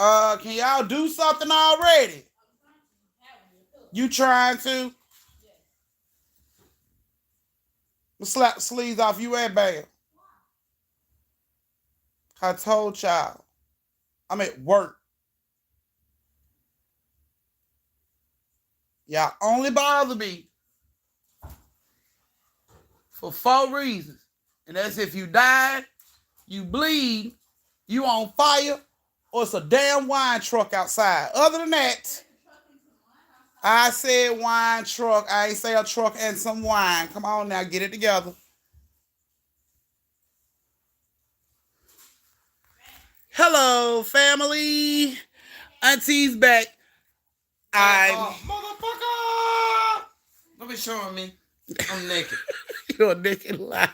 Can y'all do something already? You trying to? Slap the sleeves off you and Bam. I told y'all. I'm at work. Y'all only bother me for 4 reasons. And that's if you died, you bleed, you on fire, or it's a damn wine truck outside. Other than that, I said wine truck. I ain't say a truck and some wine. Come on now, get it together. Hello, family. Auntie's back. I'm motherfucker! Don't be showing me. I'm naked. You're a naked liar.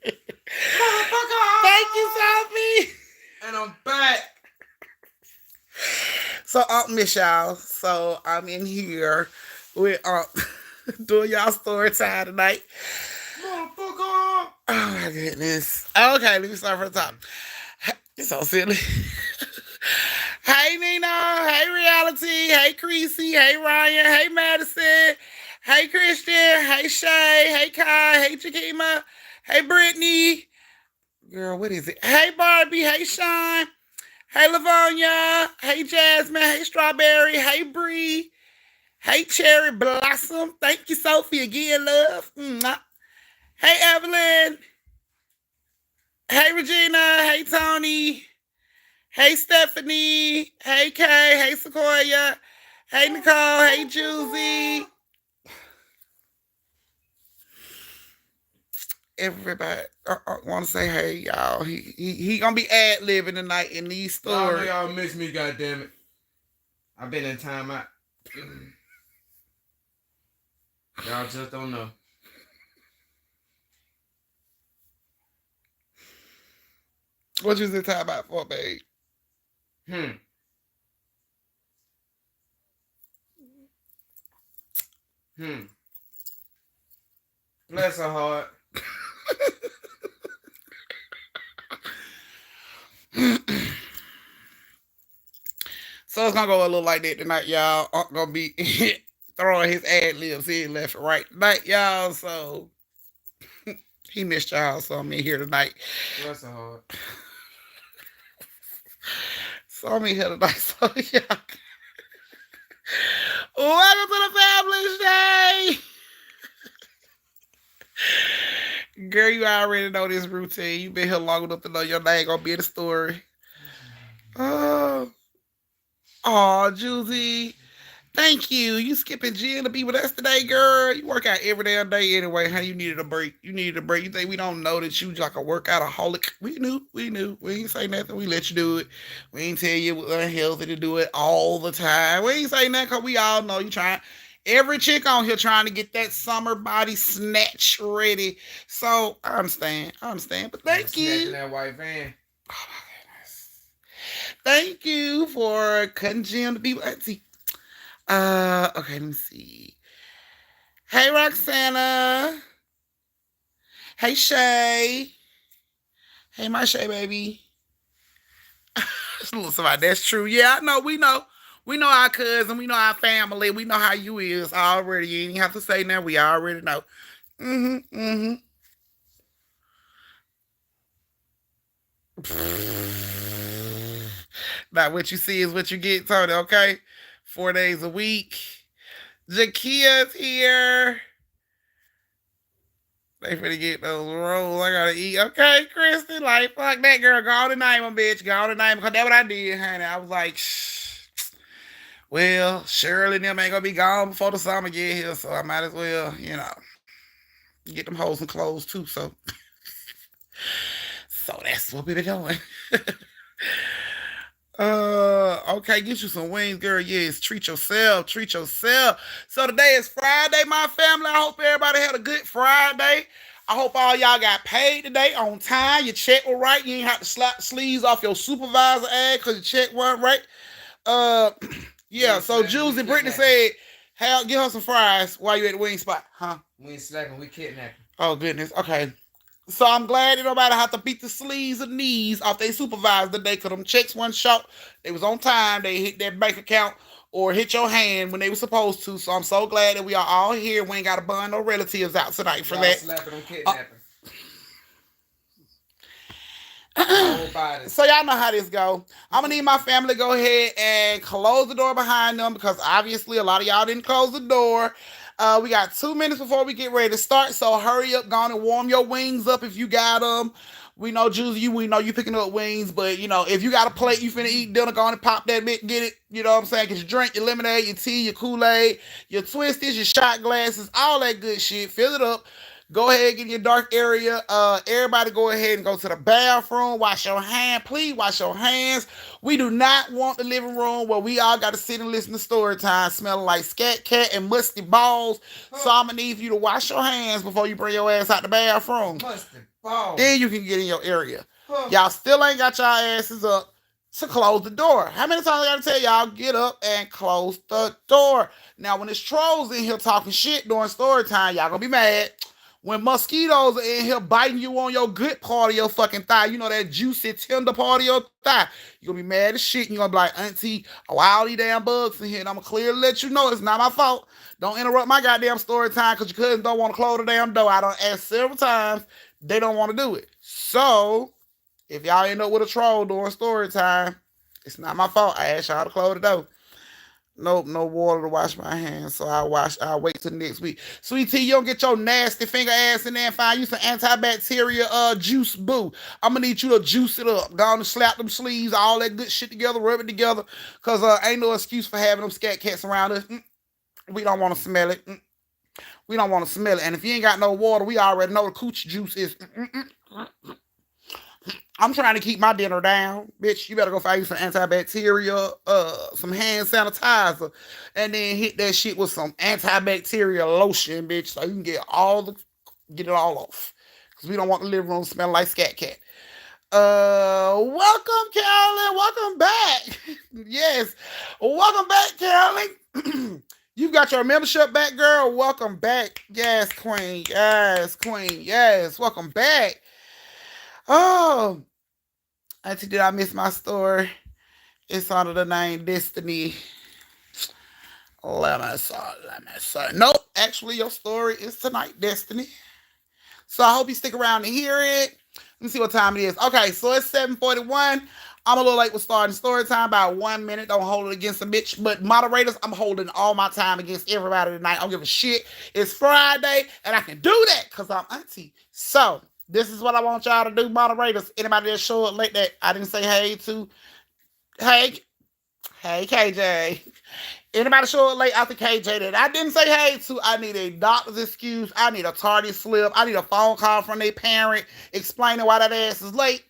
Motherfucker! Thank you, Sophie. And I'm back. So miss y'all. So I'm in here with doing y'all story time tonight. Motherfucker! Oh my goodness. Okay, let me start from the top. It's so silly. Hey Nina, hey Reality, hey Creasy, hey Ryan, hey Madison, hey Christian, hey Shay, hey Kai, hey Chakima, hey Brittany. Girl, what is it? Hey Barbie, hey Sean, hey Lavonia, hey Jasmine, hey Strawberry, hey Bree, hey Cherry Blossom. Thank you, Sophie, again, love. Mwah. Hey Evelyn, hey Regina, hey Tony. Hey, Stephanie. Hey, Kay. Hey, Sequoia. Hey, Nicole. Hey, Juicy. Everybody, I want to say hey, y'all. He gonna be ad-libbing tonight in these stories. Y'all miss me, goddammit. I've been in timeout. Y'all just don't know. What you in timeout for, babe? Bless her heart. So it's gonna go a little like that tonight, y'all. I'm gonna be throwing his ad libs in left and right tonight, y'all. So he missed y'all, so I'm in here tonight. Bless her heart. So I'm in here tonight, so y'all. Welcome to the family day. Girl, you already know this routine. You been here long enough to know your name gonna be in the story. Oh, Juicy. Thank you. You skipping gym to be with us today, girl. You work out every damn day anyway. How you needed a break? You needed a break. You think we don't know that you like a workoutaholic? We knew. We ain't say nothing. We let you do it. We ain't tell you it was unhealthy to do it all the time. We ain't say nothing because we all know you trying. Every chick on here trying to get that summer body snatch ready. So I understand. But thank you. Snatching that white van. Oh my goodness. Thank you for cutting gym to be with Auntie. Okay, let me see. Hey, Roxana. Hey, Shay. Hey, my Shay, baby. Somebody, that's true. Yeah, I know. We know. We know our cousin. We know our family. We know how you is already. You ain't have to say that. We already know. Now, what you see is what you get, Tony, okay? 4 days a week. Jakia's here. They finna get those rolls. I gotta eat. Okay, Kristen, like, fuck that girl. Go on and name them, bitch. Go on and name them. Because that's what I did, honey. I was like, shh. Well, Shirley and them ain't gonna be gone before the summer get here, so I might as well, get them hoes some clothes too, so. So that's what we been doing. Okay, get you some wings, girl. Yes, treat yourself. So today is Friday, my family. I hope everybody had a good Friday. I hope all y'all got paid today on time. Your check was right. You ain't have to slap the sleeves off your supervisor ass because your check wasn't right. Yeah. So Jules and Brittany said, "Hell, get her some fries while you at the wing spot, huh?" We ain't slacking. We kidnapping. Oh goodness. Okay. So I'm glad that nobody had to beat the sleeves and knees off their supervisor today because them checks wasn't short. They was on time. They hit their bank account or hit your hand when they were supposed to. So I'm so glad that we are all here. We ain't got to burn no relatives out tonight for Y'all that. slapping them Uh, kidnapping. Whole so bodies. y'all know how this go. I'm gonna need my family to go ahead and close the door behind them because obviously a lot of y'all didn't close the door. We got 2 minutes before we get ready to start, so hurry up, go on and warm your wings up if you got them. We know, Juicy, we know you picking up wings, but if you got a plate, you finna eat dinner, go on and pop that bit, get it. You know what I'm saying? Get your drink, your lemonade, your tea, your Kool-Aid, your twisties, your shot glasses, all that good shit. Fill it up. Go ahead, get in your dark area. Everybody go ahead and go to the bathroom. Wash your hand. Please wash your hands. We do not want the living room where we all got to sit and listen to story time smelling like scat cat and musty balls. So I'm going to need you to wash your hands before you bring your ass out the bathroom. Musty balls. Then you can get in your area. Huh. Y'all still ain't got y'all asses up to close the door. How many times I gotta tell y'all get up and close the door? Now, when there's trolls in here talking shit during story time, y'all gonna be mad. When mosquitoes are in here biting you on your good part of your fucking thigh, you know that juicy, tender part of your thigh, you're gonna be mad as shit. And you're gonna be like, Auntie, why all these damn bugs in here? And I'm gonna clearly let you know it's not my fault. Don't interrupt my goddamn story time because your cousins don't want to close the damn door. I done asked several times. They don't want to do it. So, if y'all end up with a troll during story time, it's not my fault. I asked y'all to close the door. Nope, no water to wash my hands, so I'll wait till next week. Sweet Tea, you don't get your nasty finger ass in there and find you some antibacterial juice, boo. I'm gonna need you to juice it up. Go on and slap them sleeves, all that good shit together, rub it together. Cause ain't no excuse for having them scat cats around us. We don't want to smell it. We don't want to smell it. And if you ain't got no water, we already know the coochie juice is. I'm trying to keep my dinner down. Bitch, you better go find you some antibacterial, some hand sanitizer, and then hit that shit with some antibacterial lotion, bitch, so you can get it all off. Cause we don't want the living room smelling like scat cat. Welcome, Carolyn. Welcome back. Yes. Welcome back, Carolyn. You've got your membership back, girl. Welcome back. Yes, Queen. Yes, Queen. Yes. Welcome back. Oh, Auntie, did I miss my story? It's under the name Destiny. Let me see. Nope. Actually, your story is tonight, Destiny. So I hope you stick around to hear it. Let me see what time it is. Okay, so it's 7:41. I'm a little late with starting story time by 1 minute. Don't hold it against a bitch. But moderators, I'm holding all my time against everybody tonight. I don't give a shit. It's Friday, and I can do that because I'm Auntie. So this is what I want y'all to do, moderators. Anybody that showed up late that I didn't say hey to, hey, hey KJ. Anybody show up late after KJ that I didn't say hey to, I need a doctor's excuse. I need a tardy slip. I need a phone call from their parent explaining why that ass is late.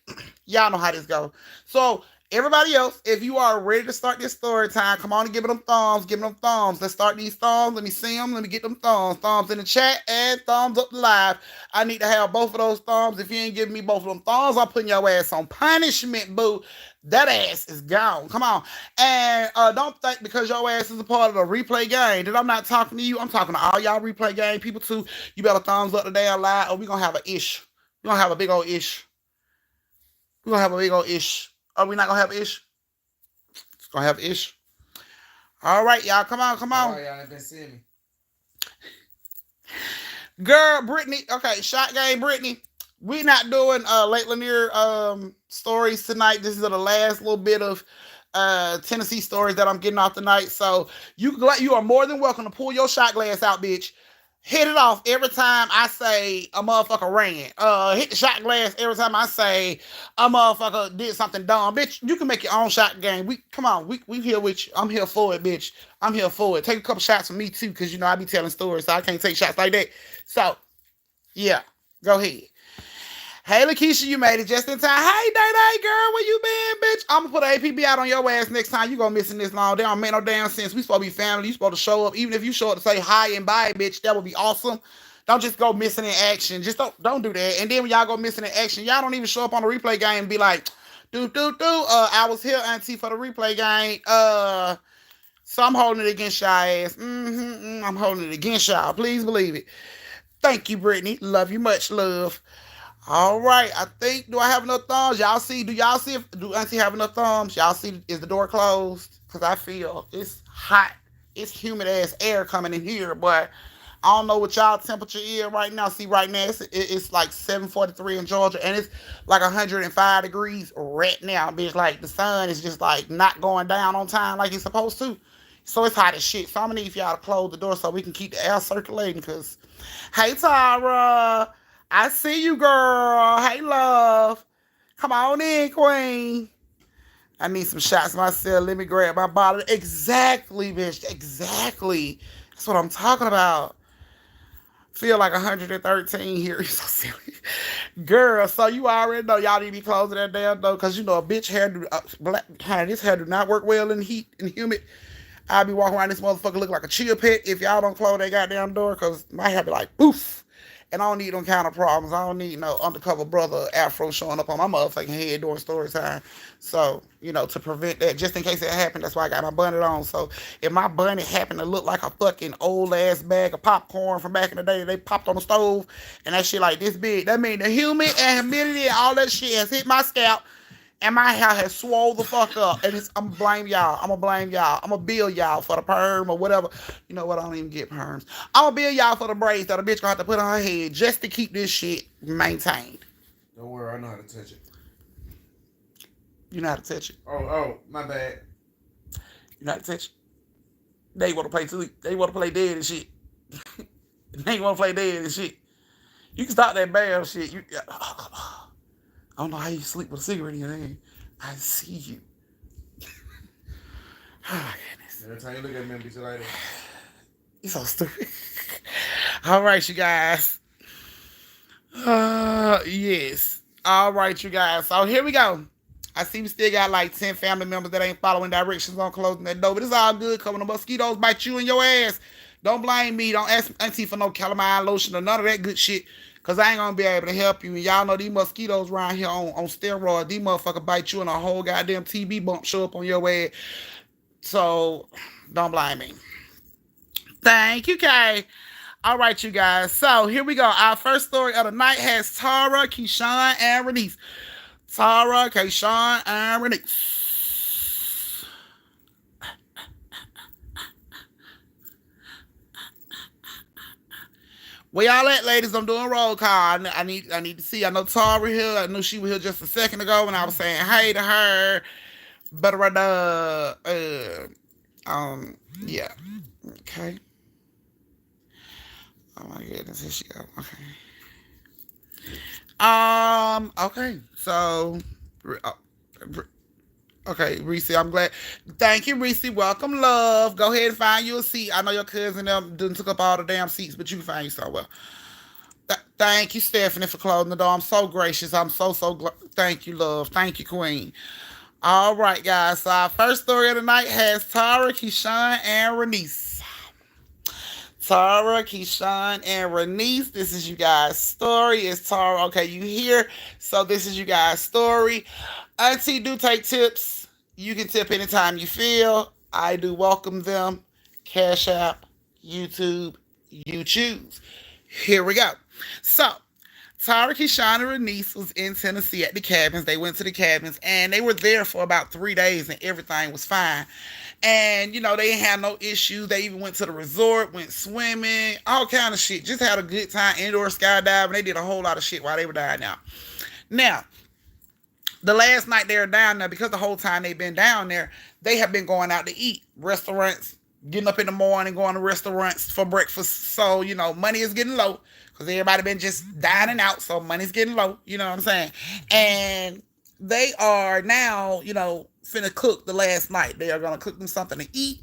Y'all know how this goes. So everybody else, if you are ready to start this story time, come on and give them thumbs. Give them thumbs. Let's start these thumbs. Let me see them. Let me get them thumbs. Thumbs in the chat and thumbs up live. I need to have both of those thumbs. If you ain't giving me both of them thumbs, I'm putting your ass on punishment, boo. That ass is gone. Come on. And don't think because your ass is a part of the replay game that I'm not talking to you. I'm talking to all y'all replay game people too. You better thumbs up the damn live or we going to have an ish. We're going to have a big old ish. We're going to have a big old ish. Are we not going to have ish? It's going to have ish. All right, y'all. Come on. Oh, y'all ain't been seeing me. Girl, Brittany. Okay, shot game, Brittany. We not doing Late Lanier stories tonight. This is the last little bit of Tennessee stories that I'm getting off tonight. So you are more than welcome to pull your shot glass out, bitch. Hit it off every time I say a motherfucker ran. Hit the shot glass every time I say a motherfucker did something dumb. Bitch, you can make your own shot game. We here with you. I'm here for it, bitch. I'm here for it. Take a couple shots from me too, because I be telling stories, so I can't take shots like that. So, yeah, go ahead. Hey, Lakeisha, you made it just in time. Hey, Day-Day, girl, where you been, bitch? I'm going to put an APB out on your ass next time. You going to missing this long. They don't make no damn sense. We supposed to be family. You supposed to show up. Even if you show up to say hi and bye, bitch, that would be awesome. Don't just go missing in action. Just don't do that. And then when y'all go missing in action, y'all don't even show up on the replay game and be like, I was here, Auntie, for the replay game. So I'm holding it against y'all ass. I'm holding it against y'all. Please believe it. Thank you, Brittany. Love you much, love. All right, I think. Do I have enough thumbs? Y'all see? Do y'all see? Do Auntie have enough thumbs? Y'all see? Is the door closed? Cause I feel it's hot. It's humid ass air coming in here, but I don't know what y'all temperature is right now. See, right now it's like 7:43 in Georgia, and it's like 105 degrees right now. Bitch, like the sun is just like not going down on time like it's supposed to. So it's hot as shit. So I'm gonna need for y'all to close the door so we can keep the air circulating. Cause, hey Tara, I see you, girl. Hey love, come on in, queen. I need some shots myself. Let me grab my bottle. Exactly, bitch. Exactly. That's what I'm talking about. Feel like 113 here. You're so silly. Girl, so you already know y'all need to be closing that damn door because you know a bitch hair do this hair do not work well in heat and humid. I be walking around this motherfucker looking like a chill pit if y'all don't close that goddamn door because my hair be like poof. And I don't need them kind of problems. I don't need no undercover brother afro showing up on my motherfucking head during story time. So, to prevent that, just in case it happened, that's why I got my bunny on. So if my bunny happened to look like a fucking old ass bag of popcorn from back in the day they popped on the stove and that shit like this big, that mean the humid and humidity and all that shit has hit my scalp and my hair has swole the fuck up. And I'm gonna blame y'all. I'm gonna blame y'all. I'm gonna bill y'all for the perm or whatever. You know what? I don't even get perms. I'm gonna bill y'all for the braids that a bitch gonna have to put on her head just to keep this shit maintained. Don't worry, I know how to touch it. You know how to touch it. Oh, my bad. You know how to touch it. They wanna play too. They wanna play dead and shit. They wanna play dead and shit. You can stop that bad shit. I don't know how you sleep with a cigarette in your hand. I see you. Oh my goodness. Every time you look at me, be like that. You're so stupid. All right, you guys. Yes. All right, you guys. So here we go. I see we still got like 10 family members that ain't following directions on closing that door, but it's all good. Coming the mosquitoes bite you in your ass. Don't blame me. Don't ask Auntie for no calamine lotion or none of that good shit. Cause I ain't gonna be able to help you. And y'all know these mosquitoes around here on steroids. These motherfuckers bite you and a whole goddamn TB bump show up on your ass. So don't blame me. Thank you, Kay. All right, you guys. So here we go. Our first story of the night has Tara, Keyshawn, and Renice. Tara, Keyshawn, and Renice. Where y'all at, ladies? I'm doing roll call. I need to see. I know Tara here. I knew she was here just a second ago when I was saying hey to her. But yeah. Okay. Oh my goodness, here she go. Okay. Okay. So, okay, Reese, I'm glad. Thank you, Reese. Welcome, love. Go ahead and find you a seat. I know your cousin them didn't took up all the damn seats, but you can find you so well. Thank you, Stephanie, for closing the door. I'm so gracious. I'm so thank you, love. Thank you, Queen. All right, guys. So our first story of the night has Tara, Keyshawn, and Renice. Tara, Keyshawn, and Renice. This is you guys' story. It's Tara. Okay, you here. So this is you guys' story. Auntie do take tips. You can tip anytime you feel. I do welcome them. Cash App, YouTube, you choose. Here we go. So, Tara, Keyshawn, and Renice was in Tennessee at the cabins. They went to the cabins and they were there for about 3 days and everything was fine. And, they didn't have no issues. They even went to the resort, went swimming, all kind of shit. Just had a good time, indoor skydiving. They did a whole lot of shit while they were down there. Now, the last night they were down there, because the whole time they've been down there, they have been going out to eat. Restaurants, getting up in the morning, going to restaurants for breakfast. So, money is getting low because everybody been just dining out. So money's getting low. You know what I'm saying? And they are now, finna cook the last night. They are going to cook them something to eat.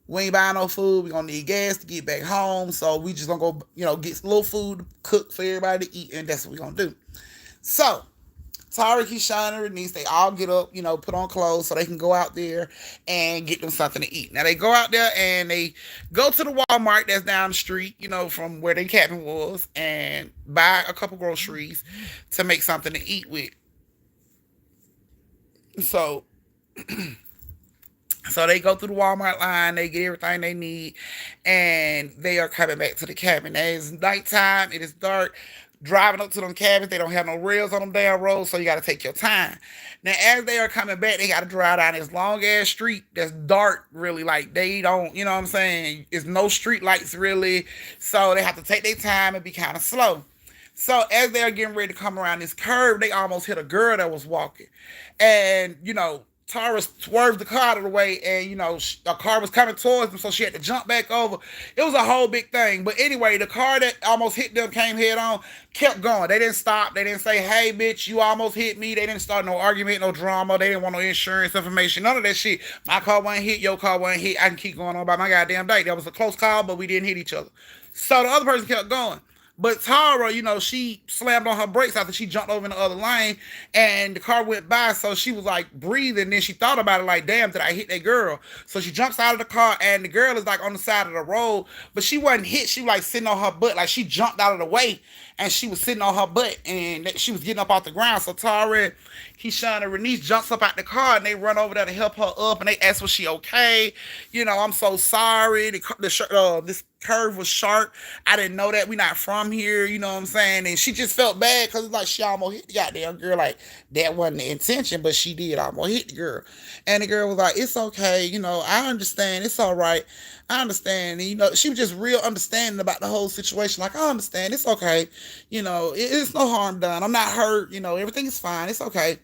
We ain't buying no food. We're going to need gas to get back home. So we just going to go, get a little food to cook for everybody to eat. And that's what we're going to do. So Tara, Keyshawn, and Renice, they all get up, put on clothes so they can go out there and get them something to eat. Now, they go out there and they go to the Walmart that's down the street, from where their cabin was, and buy a couple groceries to make something to eat with. So, they go through the Walmart line, they get everything they need, and they are coming back to the cabin. It is nighttime, it is dark. Driving up to them cabins, they don't have no rails on them damn roads, so you got to take your time. Now, as they are coming back, they got to drive down this long ass street that's dark, really. Like, they don't, you know what I'm saying? There's no street lights, really. So they have to take their time and be kind of slow. So as they're getting ready to come around this curve, they almost hit a girl that was walking. And, Tara swerved the car out of the way, and a car was coming towards them, so she had to jump back over. It was a whole big thing. But anyway, the car that almost hit them came head on, kept going. They didn't stop. They didn't say, "Hey, bitch, you almost hit me." They didn't start no argument, no drama. They didn't want no insurance information, none of that shit. My car wasn't hit, your car wasn't hit. I can keep going on about my goddamn day. That was a close call, but we didn't hit each other. So the other person kept going. But Tara, she slammed on her brakes after she jumped over in the other lane, and the car went by. So she was like breathing. Then she thought about it, like, damn, did I hit that girl? So she jumps out of the car, and the girl is like on the side of the road, but she wasn't hit. She was like sitting on her butt, like she jumped out of the way, and she was sitting on her butt, and she was getting up off the ground. So Tara, Keyshawn, and Renice jumps up out the car, and they run over there to help her up, and they ask, was she okay? I'm so sorry. This curve was sharp. I didn't know that. We not from here, you know what I'm saying? And she just felt bad because it's like she almost hit the goddamn girl. Like, that wasn't the intention, but she did almost hit the girl. And the girl was like, it's okay, I understand. It's all right. I understand. And, she was just real understanding about the whole situation. Like, I understand. It's okay. It's no harm done. I'm not hurt. Everything is fine. It's okay.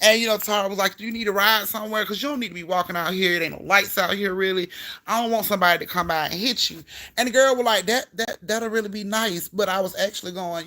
And Tara was like, "Do you need to ride somewhere? Because you don't need to be walking out here. There ain't no lights out here, really. I don't want somebody to come by and hit you." And the girl was like, that'll really be nice. But I was actually going,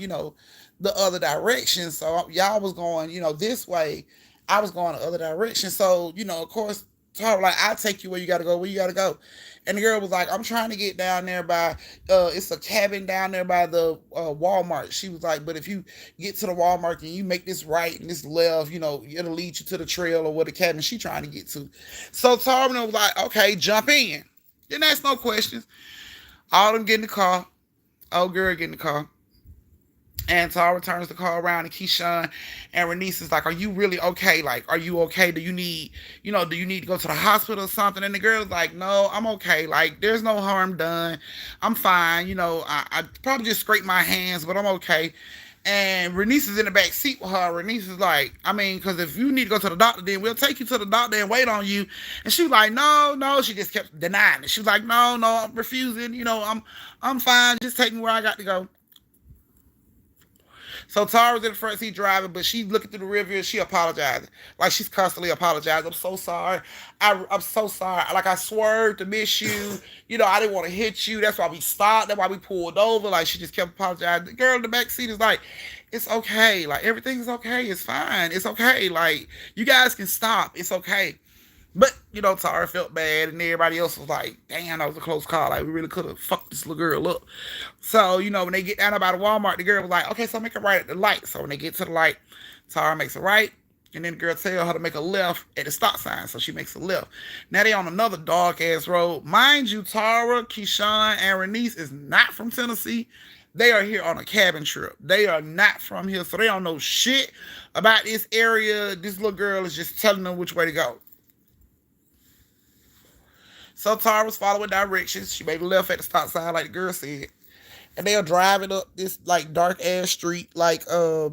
the other direction. So y'all was going, this way. I was going the other direction. So, of course, Tara was like, "I'll take you where you gotta go, where you gotta go." And the girl was like, "I'm trying to get down there by, it's a cabin down there by the Walmart." She was like, "But if you get to the Walmart and you make this right and this left, it'll lead you to the trail or where the cabin she trying to get to." So Tarvin was like, "Okay, jump in." Didn't ask no questions. All of them get in the car. Old girl get in the car. And Tara turns the car around, and Keyshawn and Renice is like, "Are you really okay? Like, are you okay? Do you need to go to the hospital or something?" And the girl is like, "No, I'm okay. Like, there's no harm done. I'm fine. I probably just scraped my hands, but I'm okay." And Renice is in the back seat with her. Renice is like, "I mean, because if you need to go to the doctor, then we'll take you to the doctor and wait on you." And she was like, "No, no." She just kept denying it. She was like, "No, no, I'm refusing. I'm fine. Just take me where I got to go." So Tara's in the front seat driving, but she looking through the rear view. She apologizing, like she's constantly apologizing. "I'm so sorry. I'm so sorry. Like, I swerved to miss you. I didn't want to hit you. That's why we stopped. That's why we pulled over." Like, she just kept apologizing. The girl in the back seat is like, "It's okay. Like, everything's okay. It's fine. It's okay. Like, you guys can stop. It's okay." But, Tara felt bad, and everybody else was like, "Damn, that was a close call. Like, we really could have fucked this little girl up." So, when they get down about the Walmart, the girl was like, "Okay, so make a right at the light." So when they get to the light, Tara makes a right, and then the girl tells her to make a left at the stop sign. So she makes a left. Now they on another dark-ass road. Mind you, Tara, Keyshawn, and Renice is not from Tennessee. They are here on a cabin trip. They are not from here, so they don't know shit about this area. This little girl is just telling them which way to go. So Tara was following directions. She made a left at the stop sign, like the girl said. And they are driving up this like dark ass street, like how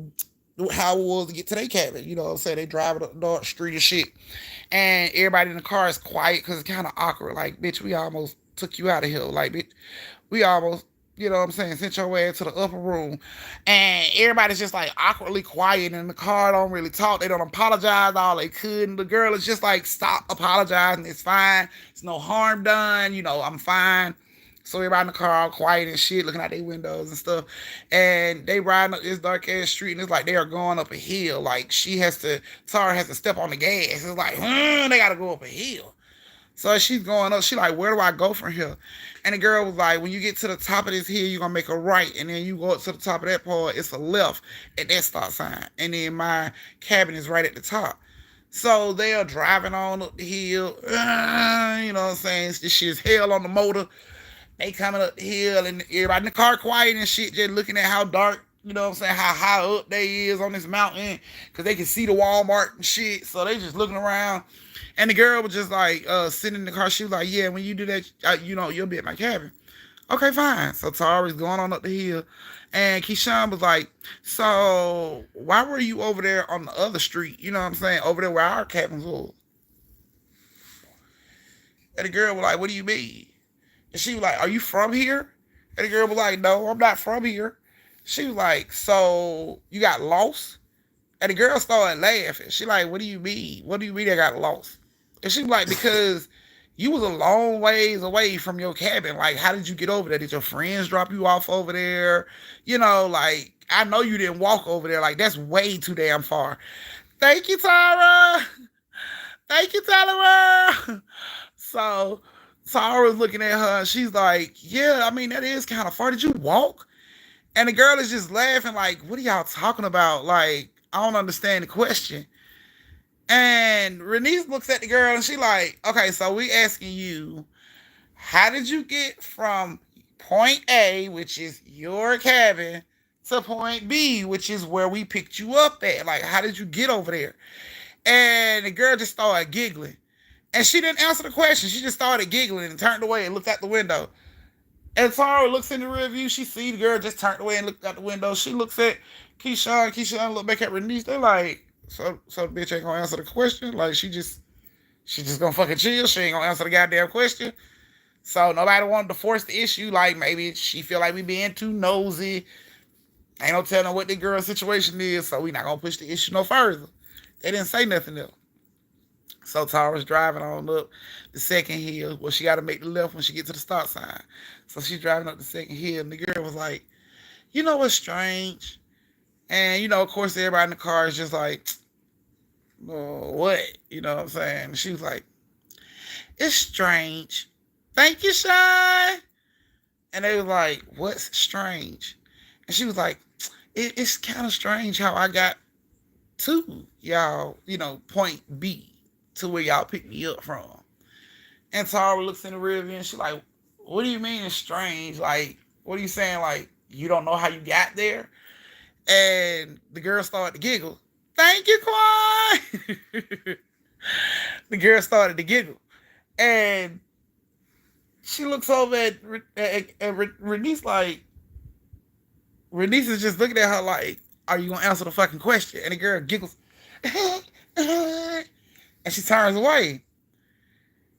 it was to get to their cabin. You know what I'm saying? They driving up the dark street and shit. And everybody in the car is quiet because it's kind of awkward. Like, "Bitch, we almost took you out of here. Like, bitch, we almost, you know what I'm saying, sent your ass to the upper room." And everybody's just like awkwardly quiet, and in the car don't really talk. They don't apologize all they could. And the girl is just like, "Stop apologizing. It's fine. It's no harm done. I'm fine." So everybody in the car all quiet and shit, looking out their windows and stuff. And they riding up this dark ass street, and it's like they are going up a hill. Like, Tara has to step on the gas. It's like, they gotta go up a hill. So she's going up. She like, "Where do I go from here?" And the girl was like, "When you get to the top of this hill, you're going to make a right. And then you go up to the top of that part, it's a left at that stop sign. And then my cabin is right at the top." So they are driving on up the hill. You know what I'm saying? This shit is hell on the motor. They coming up the hill, and everybody in the car quiet and shit, just looking at how dark, you know what I'm saying, how high up they is on this mountain, because they can see the Walmart and shit. So they just looking around. And the girl was just like sitting in the car. She was like, "Yeah, when you do that, you'll be at my cabin." Okay, fine. So Tara's going on up the hill, and Keyshawn was like, "So why were you over there on the other street? You know what I'm saying? Over there where our cabins was." And the girl was like, "What do you mean?" And she was like, "Are you from here?" And the girl was like, "No, I'm not from here." She was like, "So you got lost?" And the girl started laughing. She like, "What do you mean? What do you mean I got lost?" And she was like, "Because you was a long ways away from your cabin. Like, how did you get over there? Did your friends drop you off over there? You know, like, I know you didn't walk over there. Like, that's way too damn far." Thank you, Tara. Thank you, Tara. So Tara was looking at her and she's like, "Yeah, I mean, that is kind of far. Did you walk?" And the girl is just laughing, like, "What are y'all talking about? Like, I don't understand the question." And Renice looks at the girl and she like, "Okay, so we asking you, how did you get from point A, which is your cabin, to point B, which is where we picked you up at? Like, how did you get over there?" And the girl just started giggling. And she didn't answer the question. She just started giggling and turned away and looked out the window. And Tara looks in the rear view. She see the girl just turned away and looked out the window. She looks at Keyshawn. Keyshawn look back at Renice. They're like, so the bitch ain't gonna answer the question. Like she just gonna fucking chill. She ain't gonna answer the goddamn question. So nobody wanted to force the issue. Like maybe she feel like we being too nosy. Ain't no telling what the girl's situation is. So we not gonna push the issue no further. They didn't say nothing else. So Tara's driving on up the second hill. Well, she got to make the left when she get to the stop sign. So she's driving up the second hill, and the girl was like, "You know what's strange?" And you know, of course, everybody in the car is just like, "Oh, what?" You know what I'm saying? And she was like, "It's strange." Thank you, Shy. And they was like, "What's strange?" And she was like, "It's kind of strange how I got to y'all, you know, point B to where y'all picked me up from." And Tara looks in the rear view and she's like, "What do you mean it's strange? Like, what are you saying? Like, you don't know how you got there?" And the girl started to giggle. Thank you, Quan. The girl started to giggle. And she looks over at Renice like, Renice is just looking at her like, "Are you going to answer the fucking question?" And the girl giggles. And she turns away.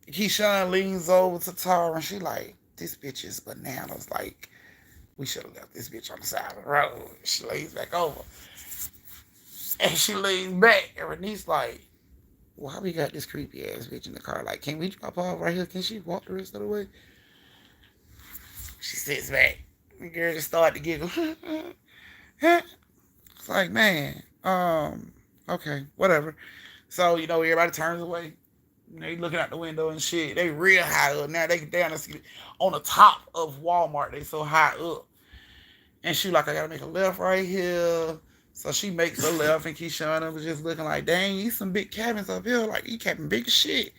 Keyshawn leans over to Tara and she like, "This bitch is bananas. Like, we should have left this bitch on the side of the road." She lays back over. And she leans back and Renice like, "Why we got this creepy ass bitch in the car? Like, can we drop off right here? Can she walk the rest of the way?" She sits back. The girl just started to giggle. It's like, man, okay, whatever. So, you know, everybody turns away. They looking out the window and shit. They real high up. Now they down on the top of Walmart. They so high up. And she like, "I gotta make a left right here." So she makes a left and Keyshawn was just looking like, "Dang, these some big cabins up here. Like, these cabin big as shit.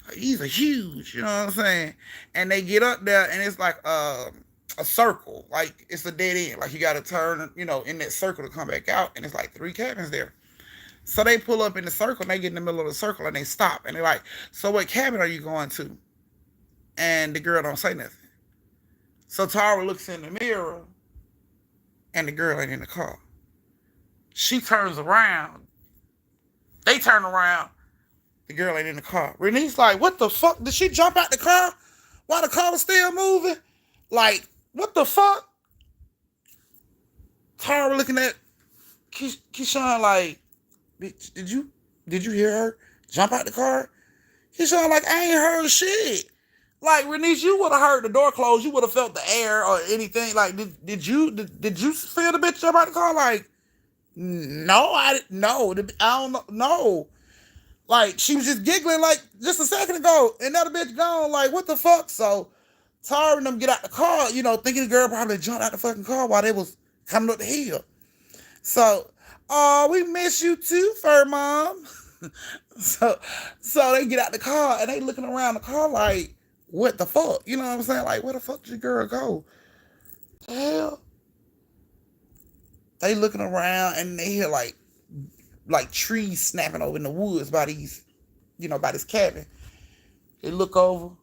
Like, these are huge." You know what I'm saying? And they get up there and it's like a circle. Like, it's a dead end. Like, you gotta turn, you know, in that circle to come back out. And it's like 3 cabins there. So they pull up in the circle and they get in the middle of the circle and they stop. And they're like, "So what cabin are you going to?" And the girl don't say nothing. So Tara looks in the mirror and the girl ain't in the car. She turns around. They turn around. The girl ain't in the car. Renee's like, "What the fuck? Did she jump out the car while the car was still moving? Like, what the fuck?" Tara looking at Keyshawn like, "Bitch, did you hear her jump out the car?" Keyshawn like, "I ain't heard shit." Like, Renice, you would have heard the door close. You would have felt the air or anything. Like, did you feel the bitch jump out the car? Like, no, I didn't. No, I don't know. No, like she was just giggling like just a second ago, and now the bitch gone. Like, what the fuck? So Tara and them get out the car, you know, thinking the girl probably jumped out the fucking car while they was coming up the hill. So, "Oh, we miss you too, Fur Mom." so, so they get out the car and they looking around the car like, "What the fuck?" You know what I'm saying? Like, where the fuck did the girl go? The hell? They looking around and they hear like trees snapping over in the woods by these, you know, by this cabin. They look over.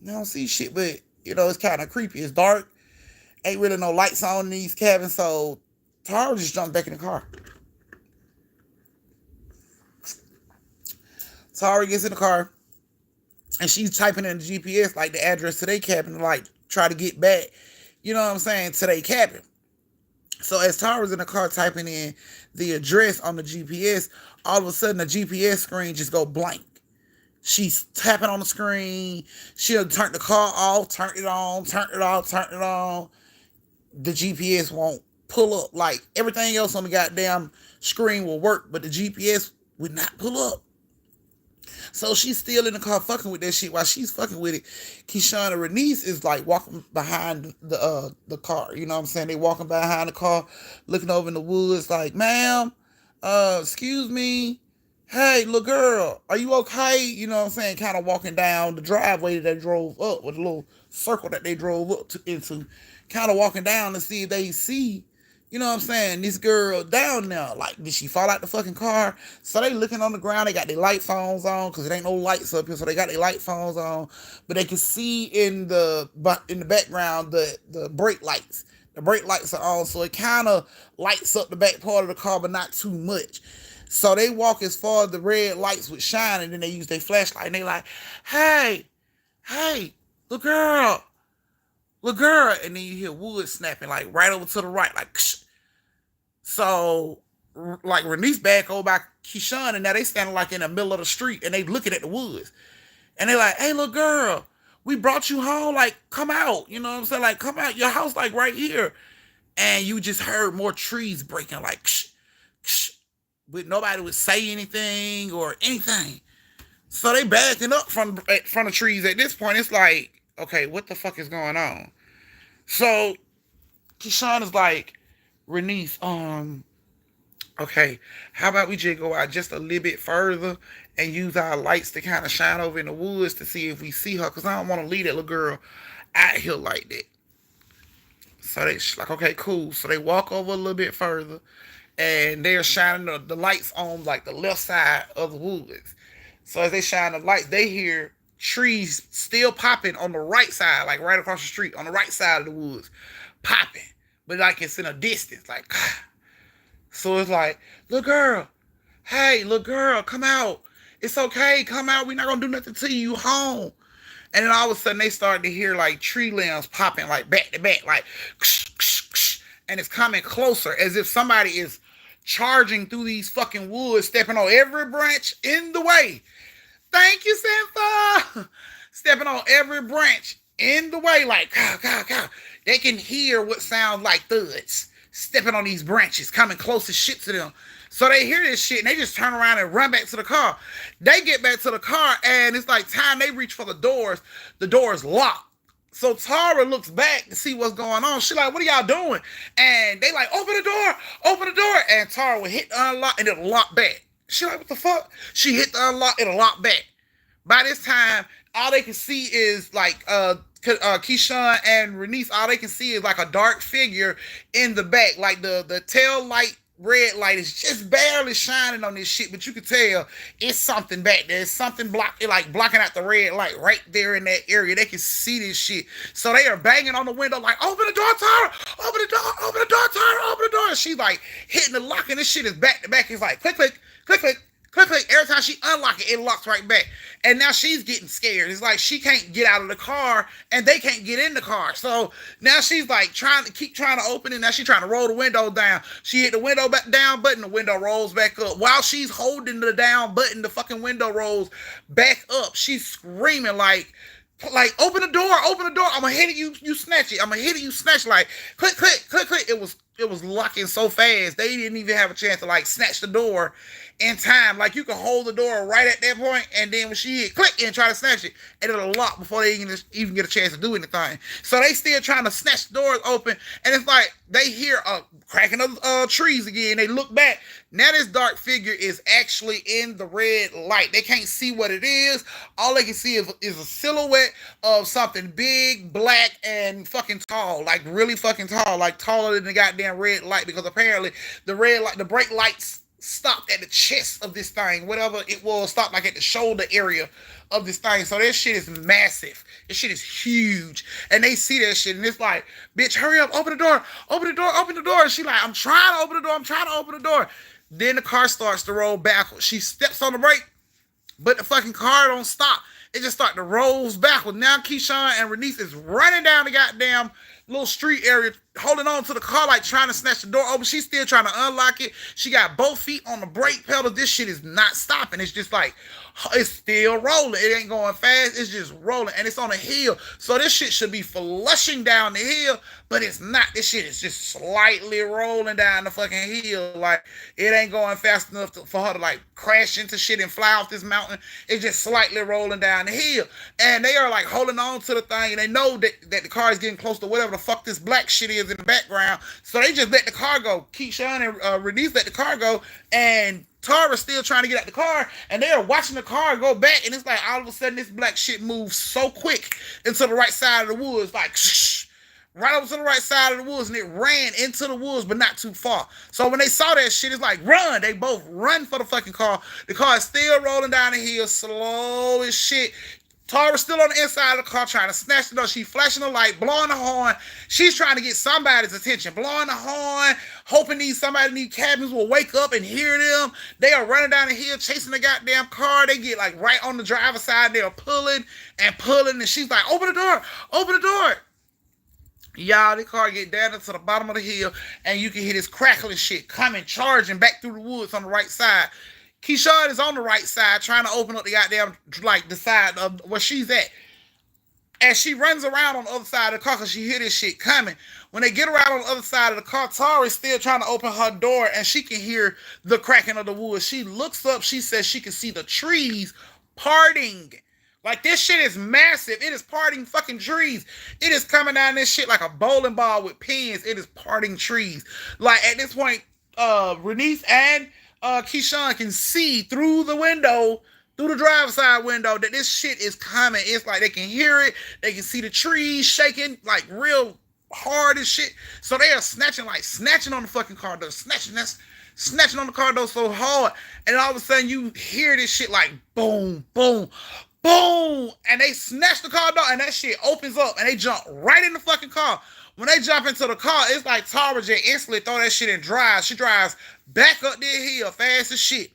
They don't see shit, but It's kind of creepy. It's dark. Ain't really no lights on in these cabins, so Tara just jumped back in the car. Tara gets in the car and she's typing in the GPS like the address to their cabin, like try to get back, you know what I'm saying, to their cabin. So as Tara's in the car typing in the address on the GPS, all of a sudden the GPS screen just go blank. She's tapping on the screen. She'll turn the car off, turn it on, turn it off, turn it on. The GPS won't pull up. Like everything else on the goddamn screen will work, but the GPS would not pull up. So she's still in the car fucking with that shit. While she's fucking with it, Keyshawn and Renice is like walking behind the car. You know what I'm saying? They walking behind the car, looking over in the woods like, ma'am, excuse me. Hey, little girl, are you okay? You know what I'm saying? Kind of walking down the driveway that they drove up, with a little circle that they drove up into. Kind of walking down to see if they see, you know what I'm saying, this girl down there. Like, did she fall out the fucking car? So they looking on the ground. They got their light phones on because it ain't no lights up here. So they got their light phones on. But they can see in the background the brake lights. The brake lights are on. So it kind of lights up the back part of the car, but not too much. So they walk as far as the red lights would shine, and then they use their flashlight. And they like, hey, little girl. And then you hear wood snapping, like, right over to the right, like, ksh. So, like, Renice back over by Keyshawn, and now they standing, like, in the middle of the street, and they looking at the woods. And they like, hey, little girl, we brought you home, like, come out. You know what I'm saying? Like, come out. Your house, like, right here. And you just heard more trees breaking, like, ksh, ksh. But nobody would say anything or anything. So they backing up from the trees. At this point, it's like, okay, what the fuck is going on? So Keyshawn is like, Renice, okay, how about we just go out just a little bit further and use our lights to kind of shine over in the woods to see if we see her, because I don't want to leave that little girl out here like that. So they like, okay, cool. So they walk over a little bit further, and they're shining the lights on like the left side of the woods. So as they shine the lights, they hear trees still popping on the right side, like right across the street, on the right side of the woods, popping. But like it's in a distance, like, so it's like, little girl, hey, little girl, come out. It's okay, come out. We're not gonna do nothing to you. You home. And then all of a sudden they start to hear like tree limbs popping like back to back, like, and it's coming closer as if somebody is charging through these fucking woods, stepping on every branch in the way. Thank you, Simba. Stepping on every branch in the way, like, God. They can hear what sounds like thuds stepping on these branches, coming close as shit to them. So they hear this shit and they just turn around and run back to the car. They get back to the car and it's like time they reach for the doors locked. So Tara looks back to see what's going on. She like, what are y'all doing? And they like, open the door. And Tara would hit the unlock and it'll lock back. She like, what the fuck? She hit the unlock, it'll lock back. By this time, all they can see is like Keyshawn and Renice, all they can see is like a dark figure in the back. Like the tail light, red light is just barely shining on this shit, but you can tell it's something back there. It's something blocking out the red light right there in that area. They can see this shit. So they are banging on the window like, open the door, Tara! Open the door, Tara! Open the door! And she's like hitting the lock, and this shit is back to back. It's like click, click, click, click. Click, click. Every time she unlocks it, it locks right back. And now she's getting scared. It's like she can't get out of the car and they can't get in the car. So now she's like trying to open it. Now she's trying to roll the window down. She hit the window down button. The window rolls back up. While she's holding the down button, the fucking window rolls back up. She's screaming like, open the door. I'm gonna hit it, you snatch it. I'm gonna hit it, you snatch. Like, click, click, click, click. It was locking so fast. They didn't even have a chance to like snatch the door in time. Like, you can hold the door right at that point, and then when she hit click and try to snatch it, and it'll lock before they even get a chance to do anything. So they still trying to snatch the doors open, and it's like they hear a cracking of trees again. They look back. Now this dark figure is actually in the red light. They can't see what it is. All they can see is a silhouette of something big, black, and fucking tall. Like really fucking tall. Like taller than the goddamn red light, because apparently the red light, the brake lights stopped at the chest of this thing, whatever it was, stopped like at the shoulder area of this thing. So that shit is massive. This shit is huge. And they see that shit and it's like, bitch, hurry up, open the door, open the door, open the door. And she like, I'm trying to open the door, I'm trying to open the door. Then the car starts to roll backwards. She steps on the brake, but the fucking car don't stop. It just start to rolls backwards. Now Keyshawn and Renice is running down the goddamn little street area, holding on to the car, like trying to snatch the door open. She's still trying to unlock it. She got both feet on the brake pedal. This shit is not stopping. It's just like, it's still rolling. It ain't going fast. It's just rolling. And it's on a hill. So this shit should be flushing down the hill, but it's not. This shit is just slightly rolling down the fucking hill. Like, it ain't going fast enough for her to like crash into shit and fly off this mountain. It's just slightly rolling down the hill. And they are like holding on to the thing. And they know that the car is getting close to whatever the fuck this black shit is in the background. So they just let the car go. Keyshawn and Renice let the car go. And Tara's still trying to get out the car, and they are watching the car go back, and it's like all of a sudden this black shit moves so quick into the right side of the woods, like shh, right over to the right side of the woods, and it ran into the woods, but not too far. So when they saw that shit, it's like run. They both run for the fucking car. The car is still rolling down the hill, slow as shit. Tara's still on the inside of the car trying to snatch the door. She's flashing the light, blowing the horn. She's trying to get somebody's attention, blowing the horn, hoping somebody in these cabins will wake up and hear them. They are running down the hill, chasing the goddamn car. They get like right on the driver's side. They are pulling and pulling, and she's like, open the door, open the door. Y'all, the car get down to the bottom of the hill, and you can hear this crackling shit coming, charging back through the woods on the right side. Keyshawn is on the right side trying to open up the goddamn, like, the side of where she's at. And she runs around on the other side of the car because she hear this shit coming. When they get around on the other side of the car, Tara is still trying to open her door, and she can hear the cracking of the wood. She looks up. She says she can see the trees parting. Like, this shit is massive. It is parting fucking trees. It is coming down this shit like a bowling ball with pins. It is parting trees. Like, at this point, Renice and Keyshawn can see through the window, through the driver's side window, that this shit is coming. It's like they can hear it. They can see the trees shaking like real hard and shit. So they are snatching on the fucking car door, snatching on the car door so hard. And all of a sudden you hear this shit like boom, boom, boom. And they snatch the car door and that shit opens up and they jump right in the fucking car. When they jump into the car, it's like Tara just instantly throw that shit and drives. She drives back up the hill fast as shit.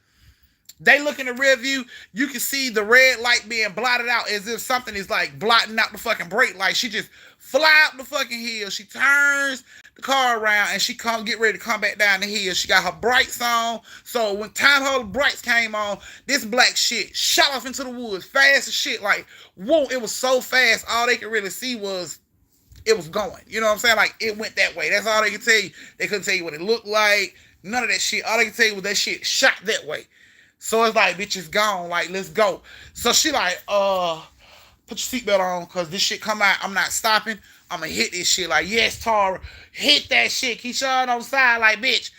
They look in the rear view. You can see the red light being blotted out as if something is like blotting out the fucking brake light. She just fly up the fucking hill. She turns the car around and she get ready to come back down the hill. She got her brights on. So when time her brights came on, this black shit shot off into the woods fast as shit. Like, whoa, it was so fast. All they could really see was it was going. You know what I'm saying? Like, it went that way. That's all they could tell you. They couldn't tell you what it looked like. None of that shit. All they could tell you was that shit shot that way. So it's like, bitch, it's gone. Like, let's go. So she like, put your seatbelt on, because this shit come out. I'm not stopping. I'm going to hit this shit. Like, yes, Tara, hit that shit. Keyshawn on the side like, bitch,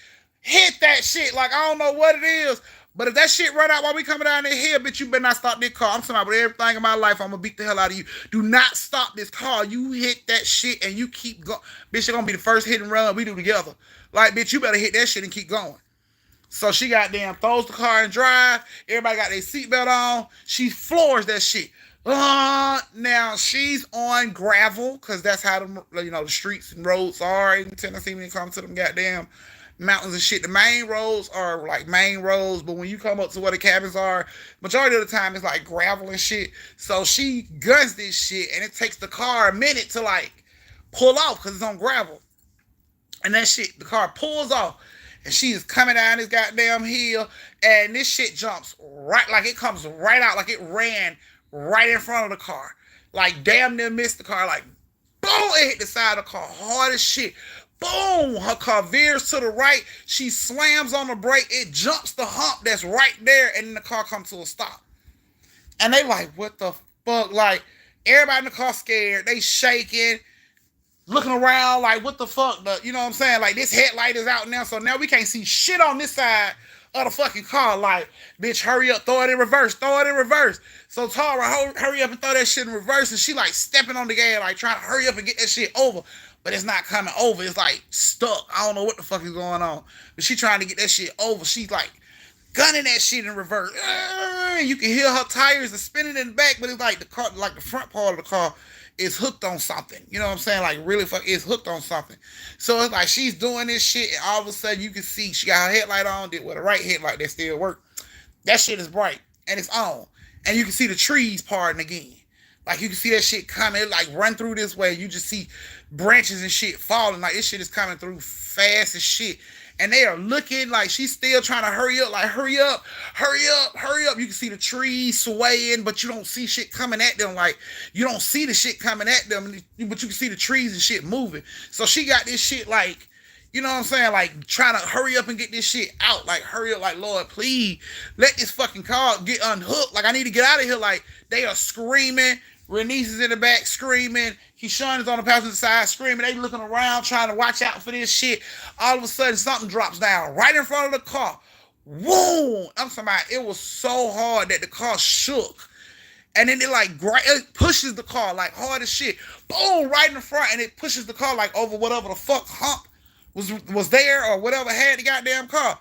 hit that shit. Like, I don't know what it is. But if that shit run out while we coming down here, bitch, you better not stop this car. I'm talking about everything in my life. I'm going to beat the hell out of you. Do not stop this car. You hit that shit and you keep going. Bitch, you're going to be the first hit and run we do together. Like, bitch, you better hit that shit and keep going. So she goddamn throws the car and drive. Everybody got their seatbelt on. She floors that shit. Now she's on gravel because that's how the streets and roads are in Tennessee when you come to them goddamn mountains and shit. The main roads are like main roads, but when you come up to where the cabins are, majority of the time it's like gravel and shit. So she guns this shit, and it takes the car a minute to like pull off because it's on gravel. And that shit, the car pulls off. And she is coming down this goddamn hill, and this shit jumps right, like it comes right out, like it ran right in front of the car. Like, damn near missed the car. Like, boom, it hit the side of the car hard as shit. Boom, her car veers to the right. She slams on the brake. It jumps the hump that's right there, and then the car comes to a stop. And they like, what the fuck? Like, everybody in the car scared. They shaking. Looking around like, what the fuck? You know what I'm saying? Like, this headlight is out now, so now we can't see shit on this side of the fucking car. Like, bitch, hurry up, throw it in reverse, throw it in reverse. So Tara, hurry up and throw that shit in reverse, and she like stepping on the gas, like trying to hurry up and get that shit over. but it's not coming over. It's like stuck. I don't know what the fuck is going on. But she trying to get that shit over. She's like gunning that shit in reverse. You can hear her tires are spinning in the back, but it's like the car, like the front part of the car is hooked on something. You know what I'm saying? Like really fuck is hooked on something. So it's like she's doing this shit, and all of a sudden you can see she got her headlight on, did with a right headlight that still work. That shit is bright and it's on. And you can see the trees parting again. Like you can see that shit coming, like run through this way. You just see branches and shit falling. Like this shit is coming through fast as shit. And they are looking like she's still trying to hurry up, like hurry up, hurry up, hurry up. You can see the trees swaying, but you don't see shit coming at them. Like you don't see the shit coming at them, but you can see the trees and shit moving. So she got this shit like, you know what I'm saying? Like trying to hurry up and get this shit out. Like hurry up, like Lord, please let this fucking car get unhooked. Like I need to get out of here. Like they are screaming. Renice is in the back screaming. Keyshawn is on the passenger side screaming. They looking around trying to watch out for this shit. All of a sudden, something drops down right in front of the car. Whoa! I'm talking about it was so hard that the car shook. And then it pushes the car like hard as shit. Boom! Right in the front, and it pushes the car like over whatever the fuck hump was there or whatever had the goddamn car.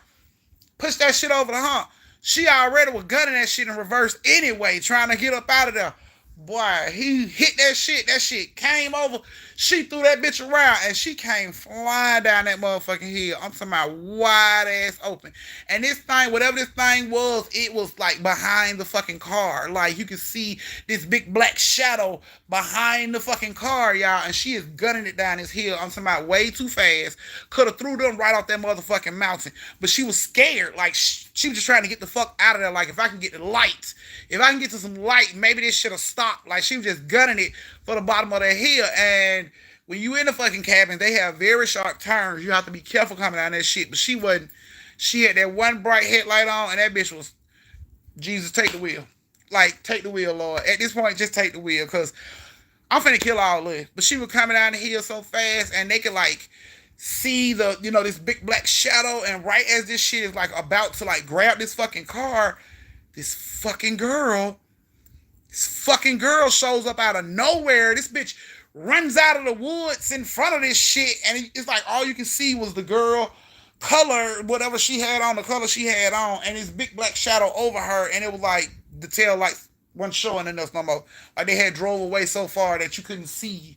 Push that shit over the hump. She already was gunning that shit in reverse anyway, trying to get up out of there. Boy, he hit that shit. That shit came over. She threw that bitch around and she came flying down that motherfucking hill. I'm talking about wide ass open. And this thing, whatever this thing was, it was like behind the fucking car. Like you could see this big black shadow behind the fucking car, y'all. And she is gunning it down this hill. I'm talking about way too fast. Could have threw them right off that motherfucking mountain. But she was scared. Like she was just trying to get the fuck out of there. Like if I can get the light, if I can get to some light, maybe this should have stopped. Like she was just gunning it for the bottom of that hill. And when you in the fucking cabin, they have very sharp turns. You have to be careful coming down that shit. But she wasn't. She had that one bright headlight on, and that bitch was, Jesus, take the wheel. Like, take the wheel, Lord. At this point, just take the wheel, because I'm finna kill all this. But she was coming down the hill so fast, and they could, like, see the, this big black shadow, and right as this shit is, like, about to, like, grab this fucking car, this fucking girl shows up out of nowhere. This bitch runs out of the woods in front of this shit, and it's like all you can see was the girl color, whatever she had on, the color she had on, and this big black shadow over her, and it was like the tail lights wasn't showing in us no more. Like they had drove away so far that you couldn't see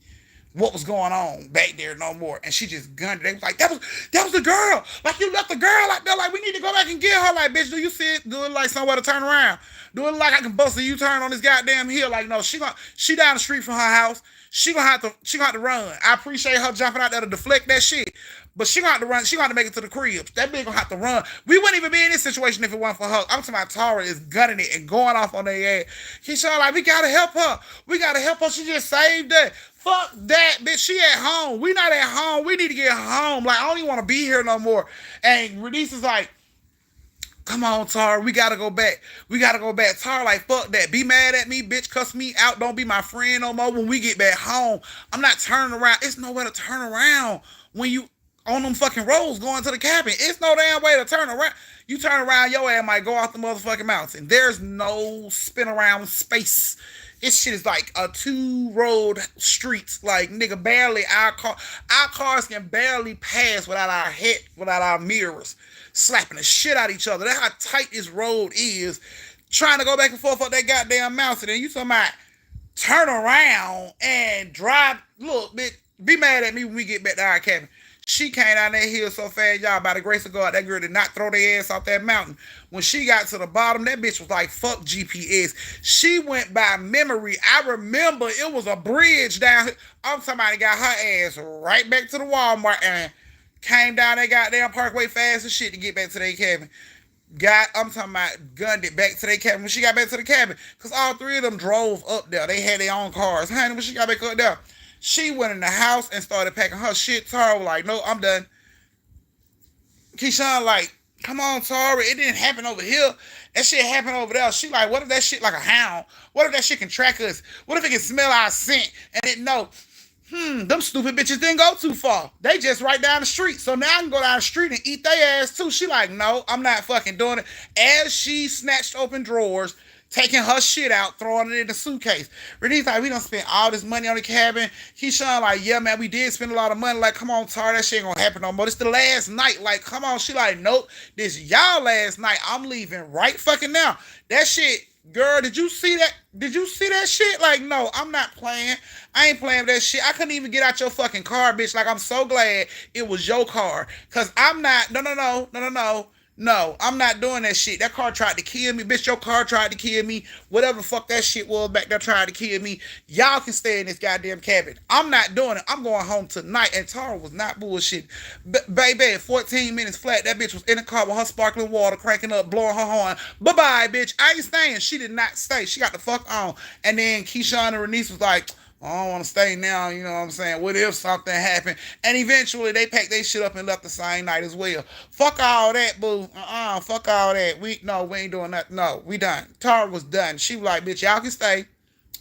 what was going on back there no more. And she just gunned it. They was like, that was the girl. Like you left the girl out there. Like we need to go back and get her. Like, bitch, do you see it? Do it like somewhere to turn around. Do it like I can bust a U-turn on this goddamn hill. Like, no, she down the street from her house. She gonna have to run. I appreciate her jumping out there to deflect that shit. But she gonna have to run. She gonna have to make it to the crib. That bitch gonna have to run. We wouldn't even be in this situation if it wasn't for her. I'm talking about Tara is gunning it and going off on their ass. She's like, we gotta help her. We gotta help her. She just saved that. Fuck that, bitch. She at home. We not at home. We need to get home. Like, I don't even want to be here no more. And Renice is like, come on, Tara, we gotta go back. We gotta go back. Tara like, fuck that. Be mad at me, bitch. Cuss me out. Don't be my friend no more when we get back home. I'm not turning around. It's nowhere to turn around when you on them fucking roads going to the cabin. It's no damn way to turn around. You turn around, your ass might go off the motherfucking mountain. There's no spin around space. This shit is like a 2-road streets. Like, nigga, barely our cars can barely pass without our mirrors slapping the shit out of each other. That's how tight this road is. Trying to go back and forth up that goddamn mountain. And you talking about turn around and drive. Look, bitch, be mad at me when we get back to our cabin. She came down that hill so fast, y'all, by the grace of God, that girl did not throw their ass off that mountain. When she got to the bottom, that bitch was like, fuck GPS. She went by memory. I remember it was a bridge down here. I'm talking about got her ass right back to the Walmart and came down that goddamn parkway fast as shit to get back to their cabin. I'm talking about gunned it back to their cabin when she got back to the cabin. Because all three of them drove up there. They had their own cars. Honey, when she got back up there, she went in the house and started packing her shit. Tara was like, no, I'm done. Keyshawn like, come on, Tara, it didn't happen over here. That shit happened over there. She like, what if that shit like a hound? What if that shit can track us? What if it can smell our scent and it know, them stupid bitches didn't go too far. They just right down the street. So now I can go down the street and eat their ass too. She like, no, I'm not fucking doing it. As she snatched open drawers, taking her shit out, throwing it in the suitcase. Renee like, we done spent all this money on the cabin. Keyshawn like, yeah, man, we did spend a lot of money. Like, come on, Tar, that shit ain't gonna happen no more. This the last night. Like, come on. She like, nope, this y'all last night. I'm leaving right fucking now. That shit, girl, did you see that? Did you see that shit? Like, no, I'm not playing. I ain't playing with that shit. I couldn't even get out your fucking car, bitch. Like, I'm so glad it was your car. Cause I'm not, no. No, I'm not doing that shit. That car tried to kill me. Bitch, your car tried to kill me. Whatever the fuck that shit was back there trying to kill me. Y'all can stay in this goddamn cabin. I'm not doing it. I'm going home tonight. And Tara was not bullshit. Baby, 14 minutes flat. That bitch was in the car with her sparkling water, cranking up, blowing her horn. Bye-bye, bitch. I ain't staying. She did not stay. She got the fuck on. And then Keyshawn and Renice was like, I don't want to stay now, you know what I'm saying? What if something happened? And eventually they packed their shit up and left the same night as well. Fuck all that, boo. Fuck all that. We ain't doing that. No, we done. Tara was done. She was like, bitch, y'all can stay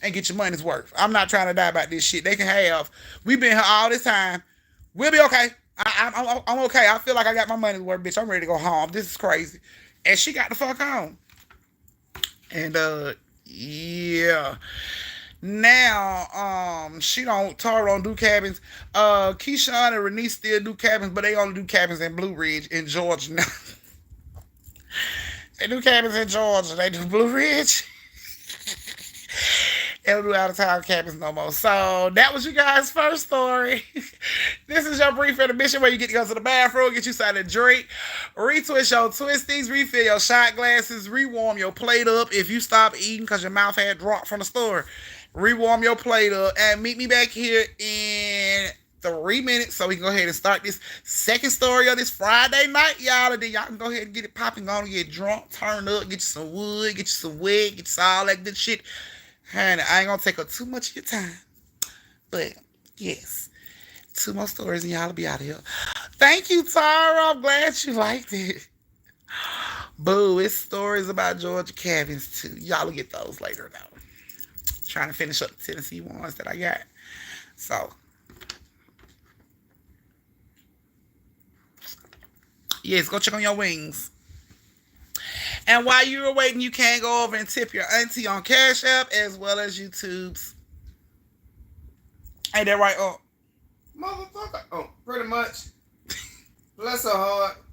and get your money's worth. I'm not trying to die about this shit. They can have. We've been here all this time. We'll be okay. I'm okay. I feel like I got my money's worth, bitch. I'm ready to go home. This is crazy. And she got the fuck home. And yeah. Now, Tara don't do cabins. Keyshawn and Renee still do cabins, but they only do cabins in Blue Ridge in Georgia now. They do cabins in Georgia. They do Blue Ridge. They don't do out of town cabins no more. So that was you guys' first story. This is your brief intermission where you get to go to the bathroom, get you something to drink, retwist your twisties, refill your shot glasses, rewarm your plate up if you stop eating because your mouth had dropped from the store. Rewarm your plate up and meet me back here in 3 minutes so we can go ahead and start this second story of this Friday night, y'all. And then y'all can go ahead and get it popping on, get drunk, turn up, get you some wood, get you some wig, get you all that good shit. And I ain't gonna take up too much of your time. But yes, 2 more stories and y'all will be out of here. Thank you, Tara. I'm glad you liked it. Boo, it's stories about Georgia cabins too. Y'all will get those later though. Trying to finish up the Tennessee ones that I got. So yes, go check on your wings. And while you were waiting, you can go over and tip your auntie on Cash App as well as YouTube's. Ain't that right? Oh, Motherfucker. Oh, pretty much. Bless her heart.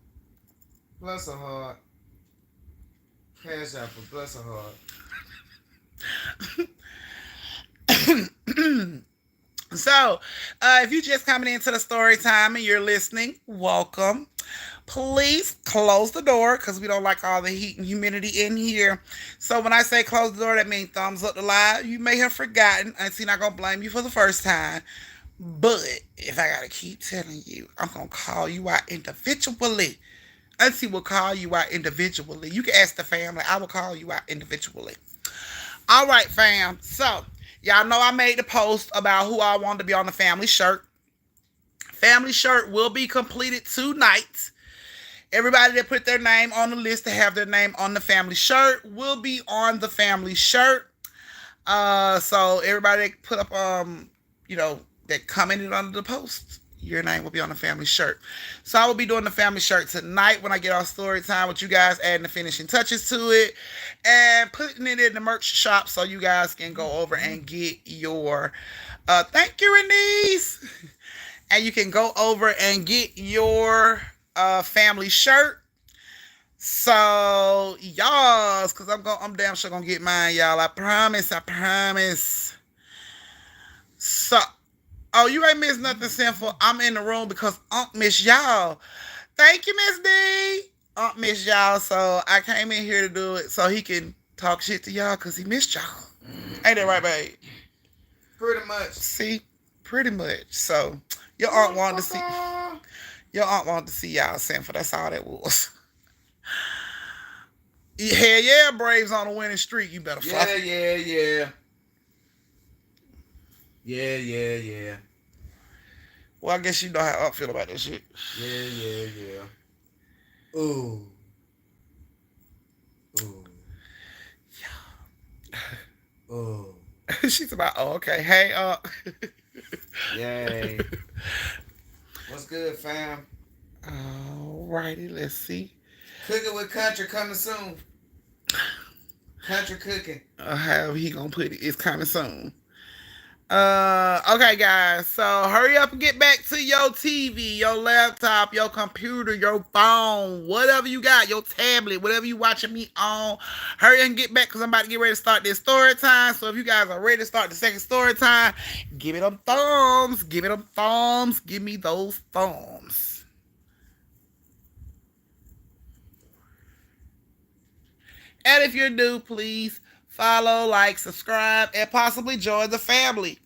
Bless her heart. Cash App for bless her heart. So, if you just coming into the story time and you're listening, welcome. Please close the door because we don't like all the heat and humidity in here. So when I say close the door, that means thumbs up the live. You may have forgotten. Auntie not going to blame you for the first time. But if I got to keep telling you, I'm going to call you out individually. Auntie will call you out individually. You can ask the family. I will call you out individually. All right, fam. So, y'all know I made the post about who I wanted to be on the family shirt. Family shirt will be completed tonight. Everybody that put their name on the list to have their name on the family shirt will be on the family shirt. So everybody that put up, that commented under the post, your name will be on the family shirt. So I will be doing the family shirt tonight when I get off story time with you guys, adding the finishing touches to it and putting it in the merch shop so you guys can go over and get your, thank you, Renise. And you can go over and get your family shirt. So y'all, because I'm damn sure gonna get mine, y'all. I promise. So, oh, you ain't missed nothing sinful. I'm in the room because Unc miss y'all. Thank you, Miss D. Unc miss y'all, so I came in here to do it so he can talk shit to y'all because he missed y'all. Ain't that right, babe? Pretty much. See, pretty much. So your aunt wanted to see. Your aunt wanted to see y'all sinful. That's all that was. Hell yeah, Braves on a winning streak. You better fuck. Yeah. Well, I guess you know how I feel about that shit. Yeah. Ooh. Yeah. Ooh. She's about, oh, okay. Hey, Yay. What's good, fam? Alrighty, let's see. Cooking with Country coming soon. Country cooking. However he gonna put it, it's coming soon. Okay, guys. So hurry up and get back to your TV, your laptop, your computer, your phone, whatever you got, your tablet, whatever you watching me on. Hurry up and get back because I'm about to get ready to start this story time. So if you guys are ready to start the second story time, give me them thumbs. Give me them thumbs. Give me those thumbs. And if you're new, please follow, like, subscribe, and possibly join the family.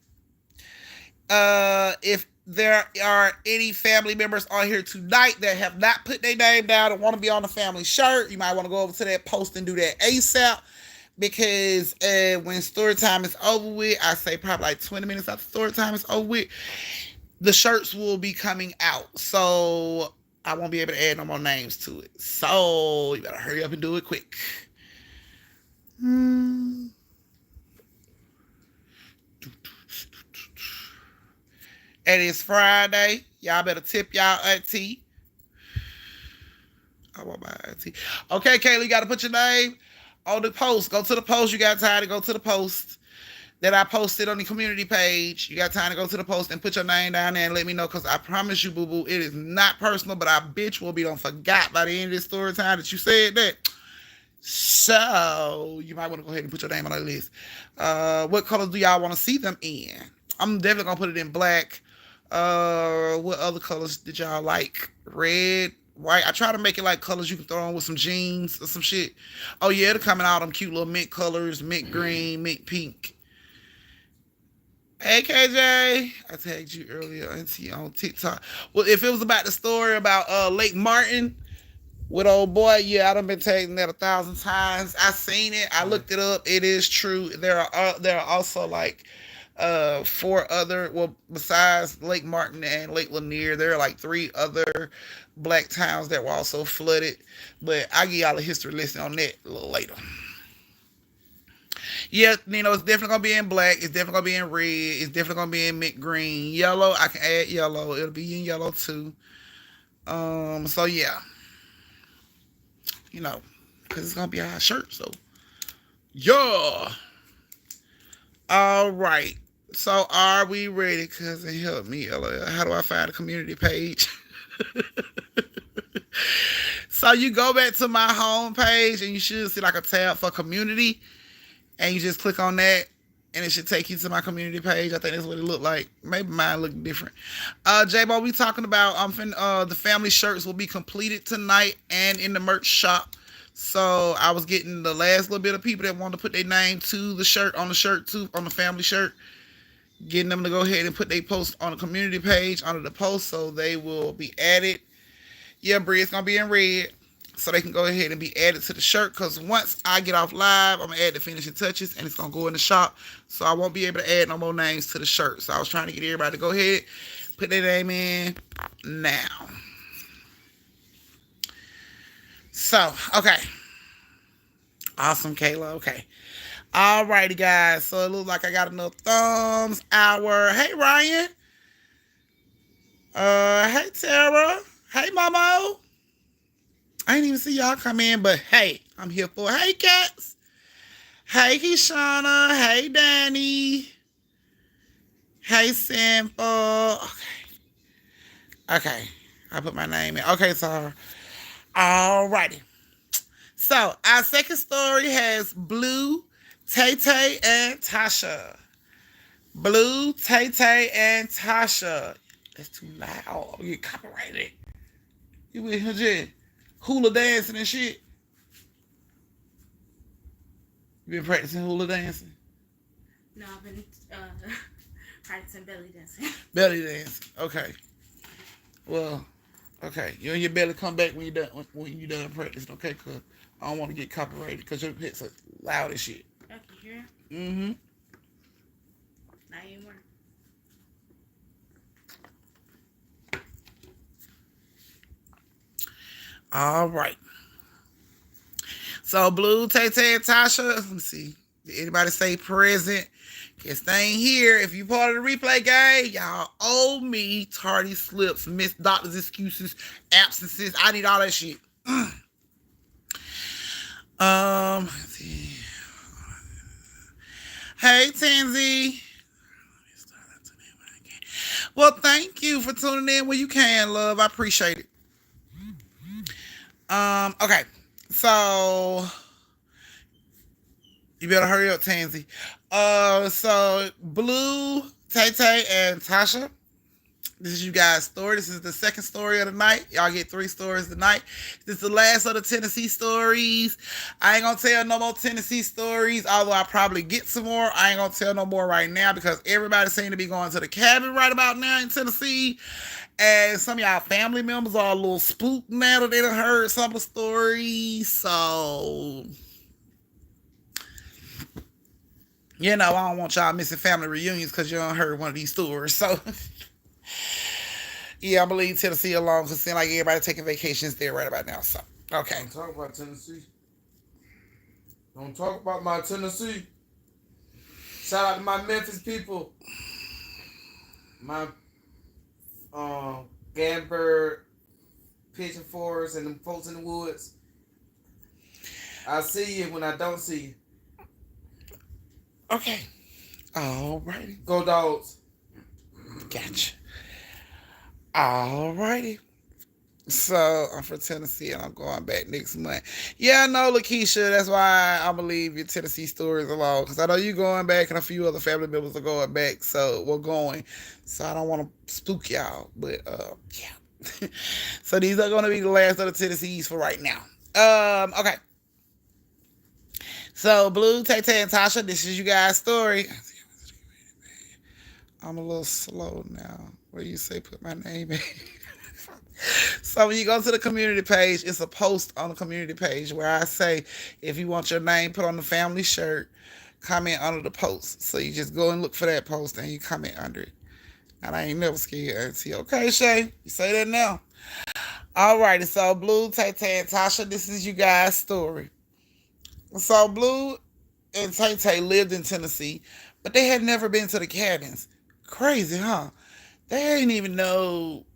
If there are any family members on here tonight that have not put their name down and want to be on the family shirt, you might want to go over to that post and do that ASAP. Because when story time is over with, I say probably like 20 minutes after story time is over with, the shirts will be coming out. So I won't be able to add no more names to it. So you better hurry up and do it quick. And it's Friday. Y'all better tip y'all auntie. I want my auntie. Okay, Kayla, you got to put your name on the post. Go to the post. You got time to go to the post that I posted on the community page. You got time to go to the post and put your name down there and let me know, because I promise you, boo-boo, it is not personal, but I bitch will be on forgot by the end of this story time that you said that. So you might want to go ahead and put your name on that list. What colors do y'all want to see them in? I'm definitely going to put it in black. What other colors did y'all like? Red, white. I try to make it like colors you can throw on with some jeans or some shit. Oh yeah, they're coming out them cute little mint colors, mint green, mint pink. Hey KJ, I tagged you earlier on TikTok. Well, if it was about the story about Lake Martin with old boy, yeah, I done been tagging that 1,000 times. I seen it. I looked it up. It is true. There are also like 4 other, well, besides Lake Martin and Lake Lanier, there are like 3 other black towns that were also flooded. But I'll give y'all a history lesson on that a little later. Yeah, it's definitely gonna be in black. It's definitely gonna be in red. It's definitely gonna be in mint green, yellow. I can add yellow. It'll be in yellow too. So yeah, because it's gonna be our shirt. So yeah. All right. So are we ready? Cousin, help me. How do I find a community page? So you go back to my home page and you should see like a tab for community, and you just click on that and it should take you to my community page. I think that's what it looked like. Maybe mine looked different. J-Bo, we talking about the family shirts will be completed tonight and in the merch shop. So I was getting the last little bit of people that wanted to put their name to the shirt, on the family shirt, getting them to go ahead and put their post on the community page under the post, so they will be added. Yeah, Bree, it's gonna be in red, so they can go ahead and be added to the shirt. Because once I get off live, I'm gonna add the finishing touches, and it's gonna go in the shop. So I won't be able to add no more names to the shirt. So I was trying to get everybody to go ahead, put their name in now. So, okay. Awesome, Kayla. Okay. Alrighty, guys. So it looks like I got enough thumbs. Hey, Ryan. Hey, Tara. Hey, Momo. I didn't even see y'all come in, but hey, I'm here for it. Hey, Cats. Hey, Kishana. Hey, Danny. Hey, Simple. Okay. I put my name in. Okay, so alrighty. So our second story has Blue, Tay-Tay, and Tasha. Blue, Tay-Tay, and Tasha. That's too loud. You get copyrighted. You with him just hula dancing and shit. You been practicing hula dancing? No, I've been practicing belly dancing. Belly dancing. Okay. Well, okay. You and your belly come back when you done practicing, okay? Cause I don't want to get copyrighted because your hits are loud as shit. Okay, here. Mm-hmm. Not anymore. All right. So Blue, Tay-Tay, and Tasha. Let me see. Did anybody say present? Guess they ain't here. If you part of the replay gang, y'all owe me tardy slips, missed doctor's excuses, absences. I need all that shit. Let's see. Hey, Tansy. Well, thank you for tuning in when you can, love. I appreciate it. Okay. So you better hurry up, Tansy. So Blue, Tay Tay, and Tasha. This is you guys' story. This is the second story of the night. Y'all get 3 stories tonight. This is the last of the Tennessee stories. I ain't gonna tell no more Tennessee stories, although I probably get some more. I ain't gonna tell no more right now because everybody seems to be going to the cabin right about now in Tennessee. And some of y'all family members are a little spooked now that they done heard some of the stories. So, I don't want y'all missing family reunions because you done heard one of these stories. So, yeah, I'm gonna leave Tennessee alone because it seems like everybody taking vacations there right about now. So, okay. Don't talk about Tennessee. Don't talk about my Tennessee. Shout out to my Memphis people. My Gamberg, Pigeon Forest, and them folks in the woods. I see you when I don't see you. Okay. Alrighty. Go Dogs. Gotcha. Alrighty. So I'm from Tennessee and I'm going back next month. Yeah, I know, Lakeisha. That's why I'm gonna leave your Tennessee stories alone because I know you going back and a few other family members are going back. So we're going. So I don't want to spook y'all, but yeah. So these are gonna be the last of the Tennessees for right now. Okay. So Blue, Tay Tay, and Tasha, this is you guys' story. I'm a little slow now. Where you say put my name in? So when you go to the community page, it's a post on the community page where I say, if you want your name put on the family shirt, comment under the post. So you just go and look for that post and you comment under it. And I ain't never scared, Auntie. Okay, Shay, you say that now. Alrighty, so Blue, Tay Tay, and Tasha, this is you guys' story. So Blue and Tay Tay lived in Tennessee, but they had never been to the cabins. Crazy, huh? They didn't even know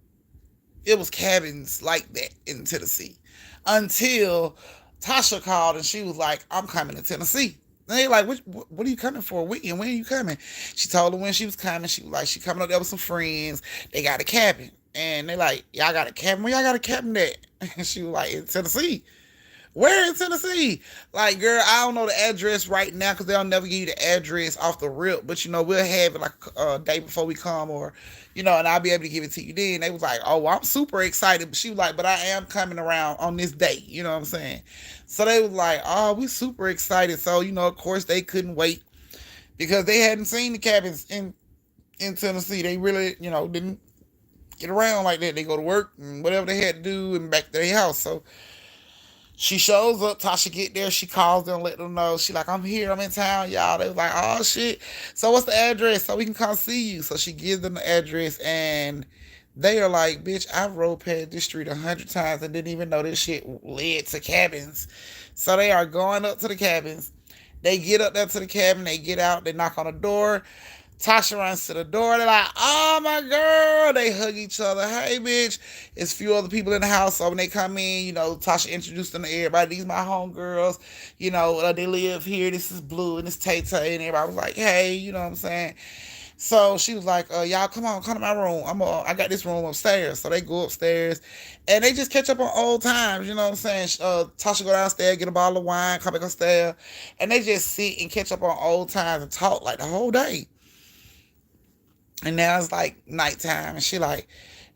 it was cabins like that in Tennessee until Tasha called and she was like, I'm coming to Tennessee. And they like, what are you coming for? When are you coming? She told them when she was coming. She was like, she coming up there with some friends. They got a cabin. And they like, y'all got a cabin? Where y'all got a cabin at? And she was like, in Tennessee. Where in Tennessee? Like, girl, I don't know the address right now because they'll never give you the address off the rip. But, we'll have it like a day before we come or, and I'll be able to give it to you then. They was like, oh, well, I'm super excited. But she was like, but I am coming around on this day. You know what I'm saying? So they was like, oh, we super excited. So, of course, they couldn't wait because they hadn't seen the cabins in Tennessee. They really, didn't get around like that. They go to work and whatever they had to do and back to their house. So, she shows up, Tasha get there, she calls them, let them know. She like, I'm here, I'm in town, y'all. They was like, oh shit. So what's the address? So we can come see you. So she gives them the address and they are like, bitch, I rode past this street 100 times and didn't even know this shit led to cabins. So they are going up to the cabins. They get up there to the cabin, they get out, they knock on the door. Tasha runs to the door. They're like, oh, my girl. They hug each other. Hey, bitch. It's a few other people in the house. So when they come in, Tasha introduced them to everybody. These my homegirls. They live here. This is Blue and this Tay Tay. And everybody was like, hey, you know what I'm saying? So she was like, y'all, come to my room. I got this room upstairs. So they go upstairs. And they just catch up on old times. You know what I'm saying? Tasha go downstairs, get a bottle of wine, come back upstairs. And they just sit and catch up on old times and talk like the whole day. And now it's like nighttime, and she like,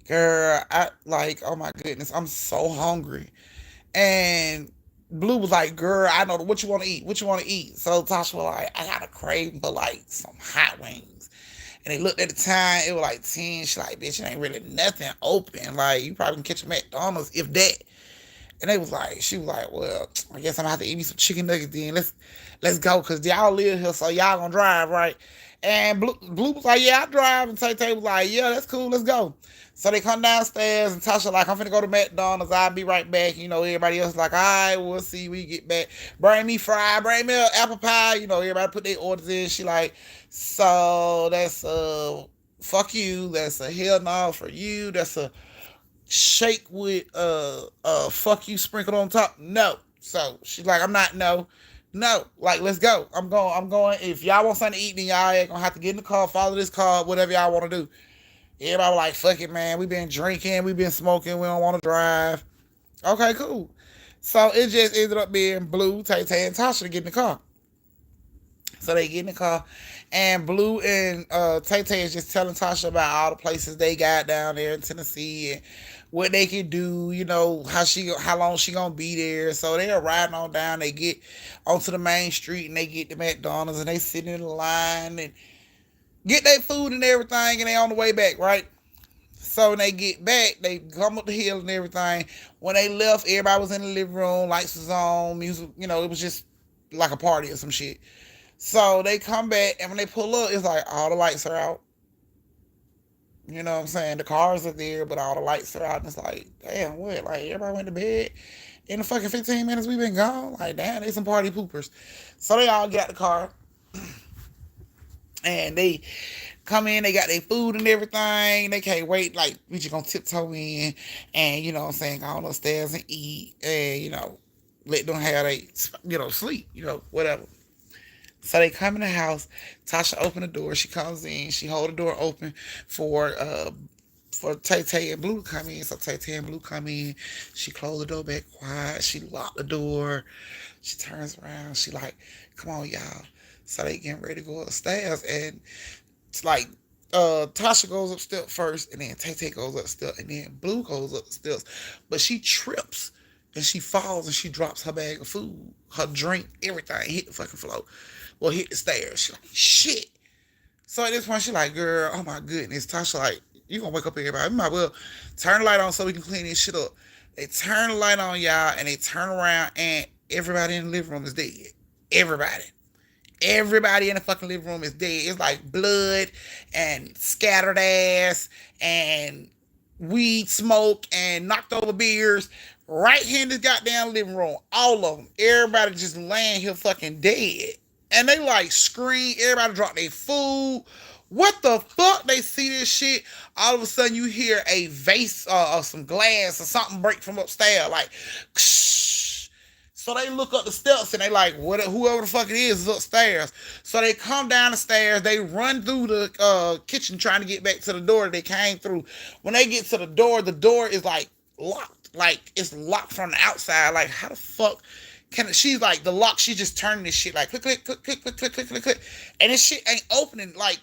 girl, oh my goodness, I'm so hungry. And Blue was like, girl, I know what you want to eat. What you want to eat? So Tasha was like, I got a craving for like some hot wings. And they looked at the time, it was like 10. She like, bitch, it ain't really nothing open. Like, you probably can catch a McDonald's if that. And she was like, well, I guess I'm gonna have to eat me some chicken nuggets then. Let's go, cause y'all live here, so y'all gonna drive, right? And Blue was like, yeah, I drive. And Tay Tay was like, yeah, that's cool, let's go. So they come downstairs and Tasha like, I'm finna go to McDonald's, I'll be right back. Everybody else like, all right, we'll see when you get back. Bring me fries, bring me an apple pie. Everybody put their orders in. She like, so that's fuck you. That's a hell no for you. That's a shake with fuck you sprinkled on top. No. So she's like, I'm not, no. No, like let's go. I'm going. If y'all want something to eat, then y'all ain't gonna have to get in the car, follow this car, whatever y'all want to do. Everybody was like, fuck it, man. We been drinking, we been smoking, we don't want to drive. Okay, cool. So it just ended up being Blue, Tay Tay, and Tasha to get in the car. So they get in the car, and Blue and Tay Tay is just telling Tasha about all the places they got down there in Tennessee and what they can do. How long she gonna be there. So they're riding on down. They get onto the main street and they get to McDonald's and they sit in the line and get their food and everything, and they on the way back, right? So when they get back, they come up the hill and everything. When they left, everybody was in the living room, lights was on, music. It was just like a party or some shit. So they come back, and when they pull up, it's like all the lights are out. You know what I'm saying? The cars are there, but all the lights are out. And it's like, damn, what? Like, everybody went to bed in the fucking 15 minutes we've been gone? Like, damn, they some party poopers. So they all get out the car, and they come in, they got their food and everything. They can't wait. Like, we just gonna tiptoe in and, you know what I'm saying, go upstairs and eat and, let them have they, sleep, whatever. So they come in the house. Tasha open the door. She comes in. She hold the door open for Tay Tay and Blue to come in. So Tay Tay and Blue come in. She closed the door back quiet. She locked the door. She turns around. She like, come on, y'all. So they getting ready to go upstairs. And it's like Tasha goes upstairs first, and then Tay Tay goes upstairs, and then Blue goes upstairs. But she trips. And she falls and she drops her bag of food, her drink, everything, hit the fucking floor. Well, hit the stairs. She like, shit. So at this point, she like, girl, oh my goodness. Tasha like, you gonna wake up everybody. We might well turn the light on so we can clean this shit up. They turn the light on, y'all, and they turn around and everybody in the living room is dead. Everybody. Everybody in the fucking living room is dead. It's like blood and scattered ass and weed smoke and knocked over beers right here in this goddamn living room. All of them. Everybody just laying here fucking dead. And they like scream. Everybody drop their food. What the fuck? They see this shit. All of a sudden you hear a vase or some glass or something break from upstairs. Like, so they look up the steps and they like, whoever the fuck it is upstairs. So they come down the stairs. They run through the kitchen trying to get back to the door that they came through. When they get to the door is like locked. Like, it's locked from the outside. Like, how the fuck can it? She's like, the lock, she's just turning this shit like click, click, click, click, click, click, click, click, click. And this shit ain't opening. Like,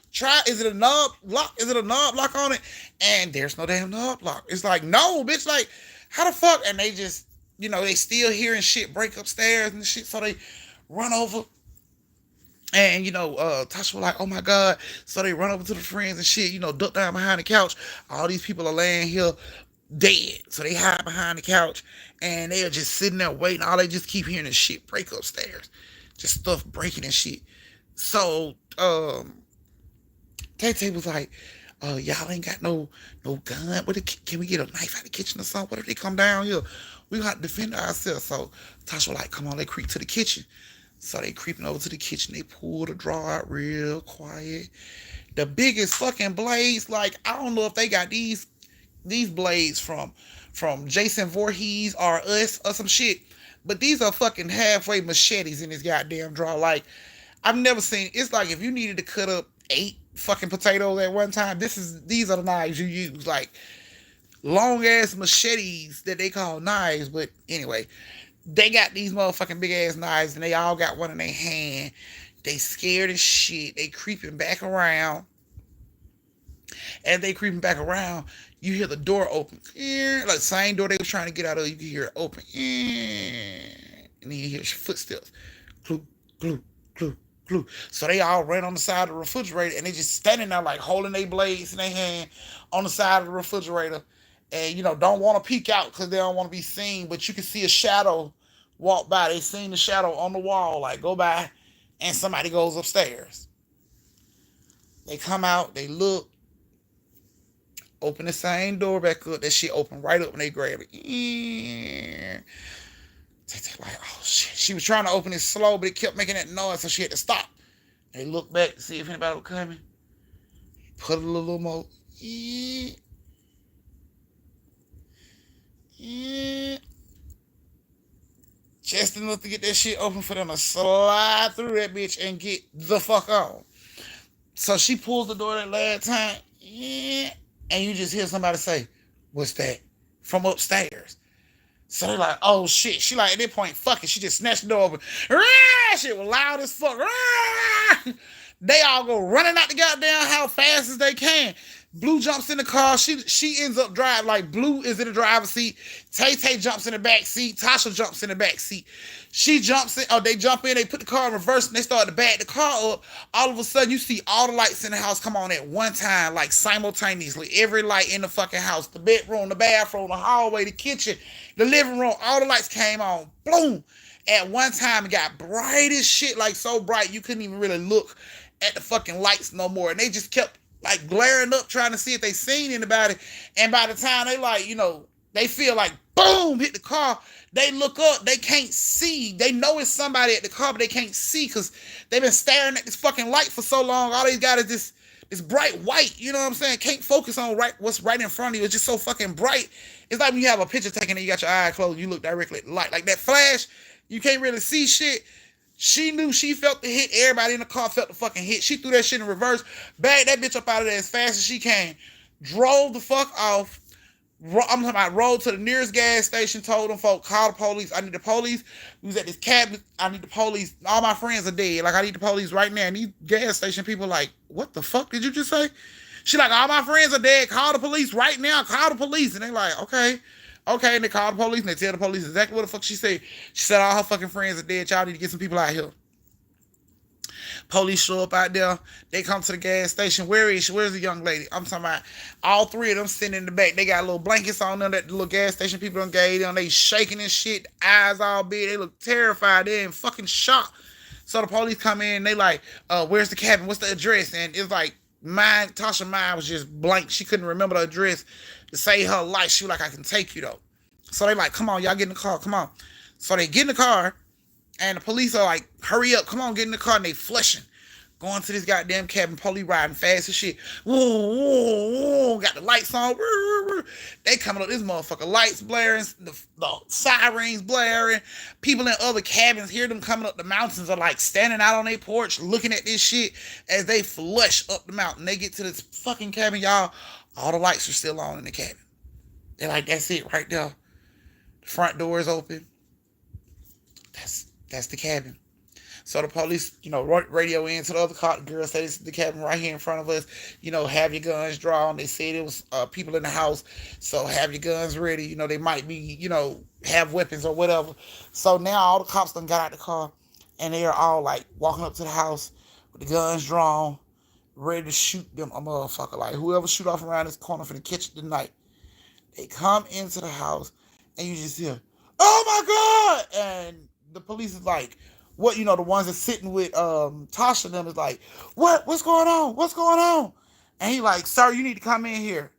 is it a knob lock? Is it a knob lock on it? And there's no damn knob lock. It's like, no, bitch, like, how the fuck? And they just, they still hearing shit break upstairs and shit. So they run over. And, Tasha was like, oh my God. So they run over to the friends and shit, duck down behind the couch. All these people are laying here dead. So they hide behind the couch and they are just sitting there waiting. All they just keep hearing is shit break upstairs. Just stuff breaking and shit. So Tay Tay was like, y'all ain't got no gun. Can we get a knife out of the kitchen or something? What if they come down here? We got to defend ourselves. So Tasha was like, come on, they creep to the kitchen. So they creeping over to the kitchen. They pull the drawer out real quiet. The biggest fucking blades, like, I don't know if they got these blades from Jason Voorhees or us or some shit. But these are fucking halfway machetes in this goddamn drawer. Like, I've never seen. It's like if you needed to cut up 8 fucking potatoes at one time, these are the knives you use. Like, long ass machetes that they call knives. But anyway, they got these motherfucking big ass knives and they all got one in their hand. They scared as shit. They creeping back around. As they creeping back around, you hear the door open. Like the same door they was trying to get out of, you can hear it open. And then you hear footsteps. Glue, glue, glue, glue. So they all ran on the side of the refrigerator and they just standing there like holding their blades in their hand on the side of the refrigerator. And, don't want to peek out because they don't want to be seen. But you can see a shadow walk by. They seen the shadow on the wall, like go by, and somebody goes upstairs. They come out, they look, open the same door back up. That shit open right up and they grab it. They're like, oh shit. She was trying to open it slow, but it kept making that noise, so she had to stop. They look back to see if anybody was coming. Put a little more. just enough to get that shit open for them to slide through that bitch and get the fuck on. So she pulls the door that last time, yeah, and you just hear somebody say, "What's that?" from upstairs. So they're like, "Oh shit!" She like at that point, fuck it. She just snatched the door open. Rah! Shit was loud as fuck. Rah! They all go running out the goddamn house fast as they can. Blue jumps in the car. She ends up driving. Like Blue is in the driver's seat. Tay Tay jumps in the back seat. Tasha jumps in the back seat. She jumps in. Oh, they jump in. They put the car in reverse and they start to back the car up. All of a sudden, you see all the lights in the house come on at one time, like simultaneously. Every light in the fucking house, the bedroom, the bathroom, the hallway, the kitchen, the living room, all the lights came on. Boom. At one time, it got bright as shit, like so bright you couldn't even really look at the fucking lights no more. And they just kept like glaring up trying to see if they seen anybody. And by the time they like, they feel like boom, hit the car, they look up, they can't see. They know it's somebody at the car, but they can't see because they've been staring at this fucking light for so long. All they got is this bright white, you know what I'm saying? Can't focus on what's right in front of you. It's just so fucking bright. It's like when you have a picture taken and you got your eye closed, you look directly at the light. Like that flash, you can't really see shit. She knew she felt the hit. Everybody in the car felt the fucking hit. She threw that shit in reverse, bagged that bitch up out of there as fast as she can, drove the fuck off. I'm talking about rolled to the nearest gas station, told them folk, call the police. I need the police. We was at this cabin. I need the police. All my friends are dead. Like, I need the police right now. And these gas station people like, what the fuck did you just say? She like, all my friends are dead. Call the police right now. Call the police. And they like, okay. Okay, and they call the police and they tell the police exactly what the fuck she said. She said all her fucking friends are dead. Y'all need to get some people out here. Police show up out there. They come to the gas station. Where is she? Where's the young lady? I'm talking about all three of them sitting in the back. They got little blankets on them that the little gas station people done gave them. They shaking and shit. Eyes all big. They look terrified. They in fucking shock. So the police come in. They like, where's the cabin? What's the address? And it's like, Tasha's mind was just blank. She couldn't remember the address to save her life. She was like, I can take you though. So they like, come on, y'all get in the car. Come on. So they get in the car. And the police are like, hurry up, come on, get in the car. And they flushing. Going to this goddamn cabin, police riding fast as shit. Whoa, whoa, whoa, got the lights on. They coming up, this motherfucker, lights blaring, the sirens blaring. People in other cabins hear them coming up the mountains, are like standing out on their porch looking at this shit as they flush up the mountain. They get to this fucking cabin, y'all. All the lights are still on in the cabin. They're like, that's it right there. The front door is open. That's the cabin. So the police, radio in to the other car. The girl said, this is the cabin right here in front of us. Have your guns drawn. They said it was people in the house. So have your guns ready. They might be, have weapons or whatever. So now all the cops done got out the car. And they are all like walking up to the house with the guns drawn, ready to shoot them a motherfucker. Like whoever shoot off around this corner for the kitchen tonight. They come into the house and you just hear, oh my God! And the police is like, what, the ones that's sitting with Tasha and them is like, what's going on? What's going on? And he like, sir, you need to come in here.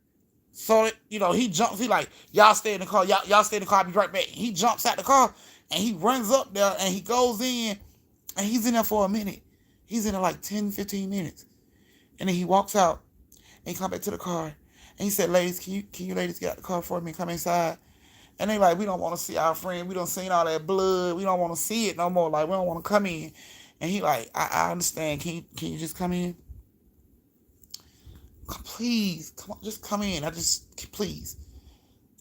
So, he jumps, he like, y'all stay in the car, y'all stay in the car, I'll be right back. He jumps out the car and he runs up there and he goes in and he's in there for a minute. He's in there like 10, 15 minutes. And then he walks out and he comes back to the car and he said, ladies, can you ladies get out the car for me and come inside? And they like, we don't want to see our friend. We done seen all that blood. We don't want to see it no more. Like, we don't want to come in. And he like, I understand. Can you just come in? Please, come on, just come in. Please.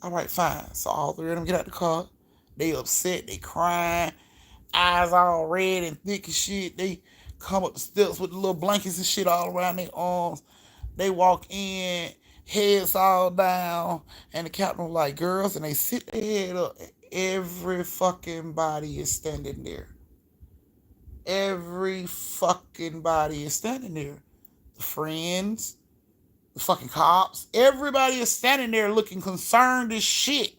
All right, fine. So all three of them get out the car. They upset. They crying. Eyes all red and thick and shit. They come up the steps with the little blankets and shit all around their arms. They walk in. Heads all down, and the captain was like, girls, and they sit their head up. Every fucking body is standing there. Every fucking body is standing there. The friends, the fucking cops, everybody is standing there looking concerned as shit.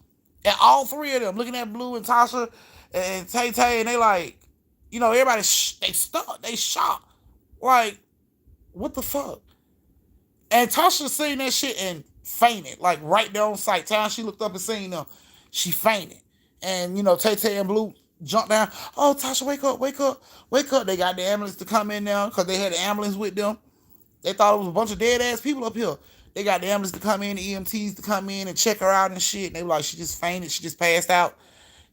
And all three of them looking at Blue and Tasha and Tay Tay, and they like, everybody, they stuck, they shocked. Like, what the fuck? And Tasha seen that shit and fainted, like right there on sight. Time she looked up and seen them, she fainted. And, Tay Tay and Blue jumped down. Oh, Tasha, wake up, wake up, wake up. They got the ambulance to come in now because they had the ambulance with them. They thought it was a bunch of dead-ass people up here. They got the ambulance to come in, the EMTs to come in and check her out and shit. And they were like, she just fainted, she just passed out.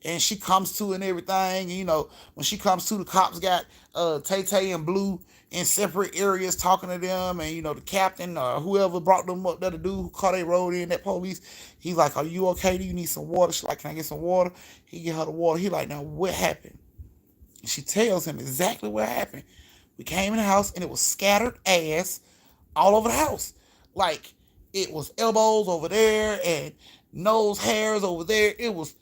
and she comes to and everything. And, when she comes to, the cops got Tay Tay and Blue in separate areas talking to them, and the captain or whoever brought them up there, the dude who caught they road in, that police, he's like, "Are you okay? Do you need some water?" She's like, "Can I get some water?" He get her the water. He like, "Now what happened?" And she tells him exactly what happened. We came in the house and it was scattered ass all over the house. Like, it was elbows over there and nose hairs over there. It was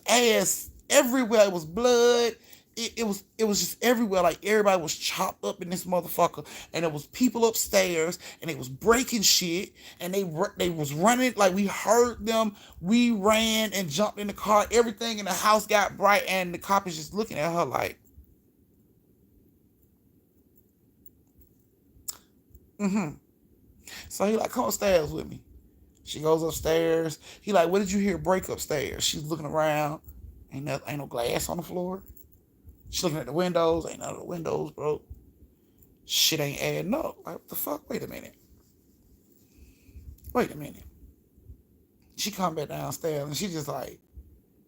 ass everywhere. It was blood. It was just everywhere. Like, everybody was chopped up in this motherfucker, and there was people upstairs, and they was breaking shit, and they was running. Like, we heard them. We ran and jumped in the car. Everything in the house got bright, and the cop is just looking at her like, mm-hmm. So he like, "Come upstairs with me." She goes upstairs. He like, "What did you hear break upstairs?" She's looking around. Ain't no glass on the floor. She's looking at the windows. Ain't none of the windows broke. Shit ain't adding up. Like, what the fuck? Wait a minute. Wait a minute. She come back downstairs and she just like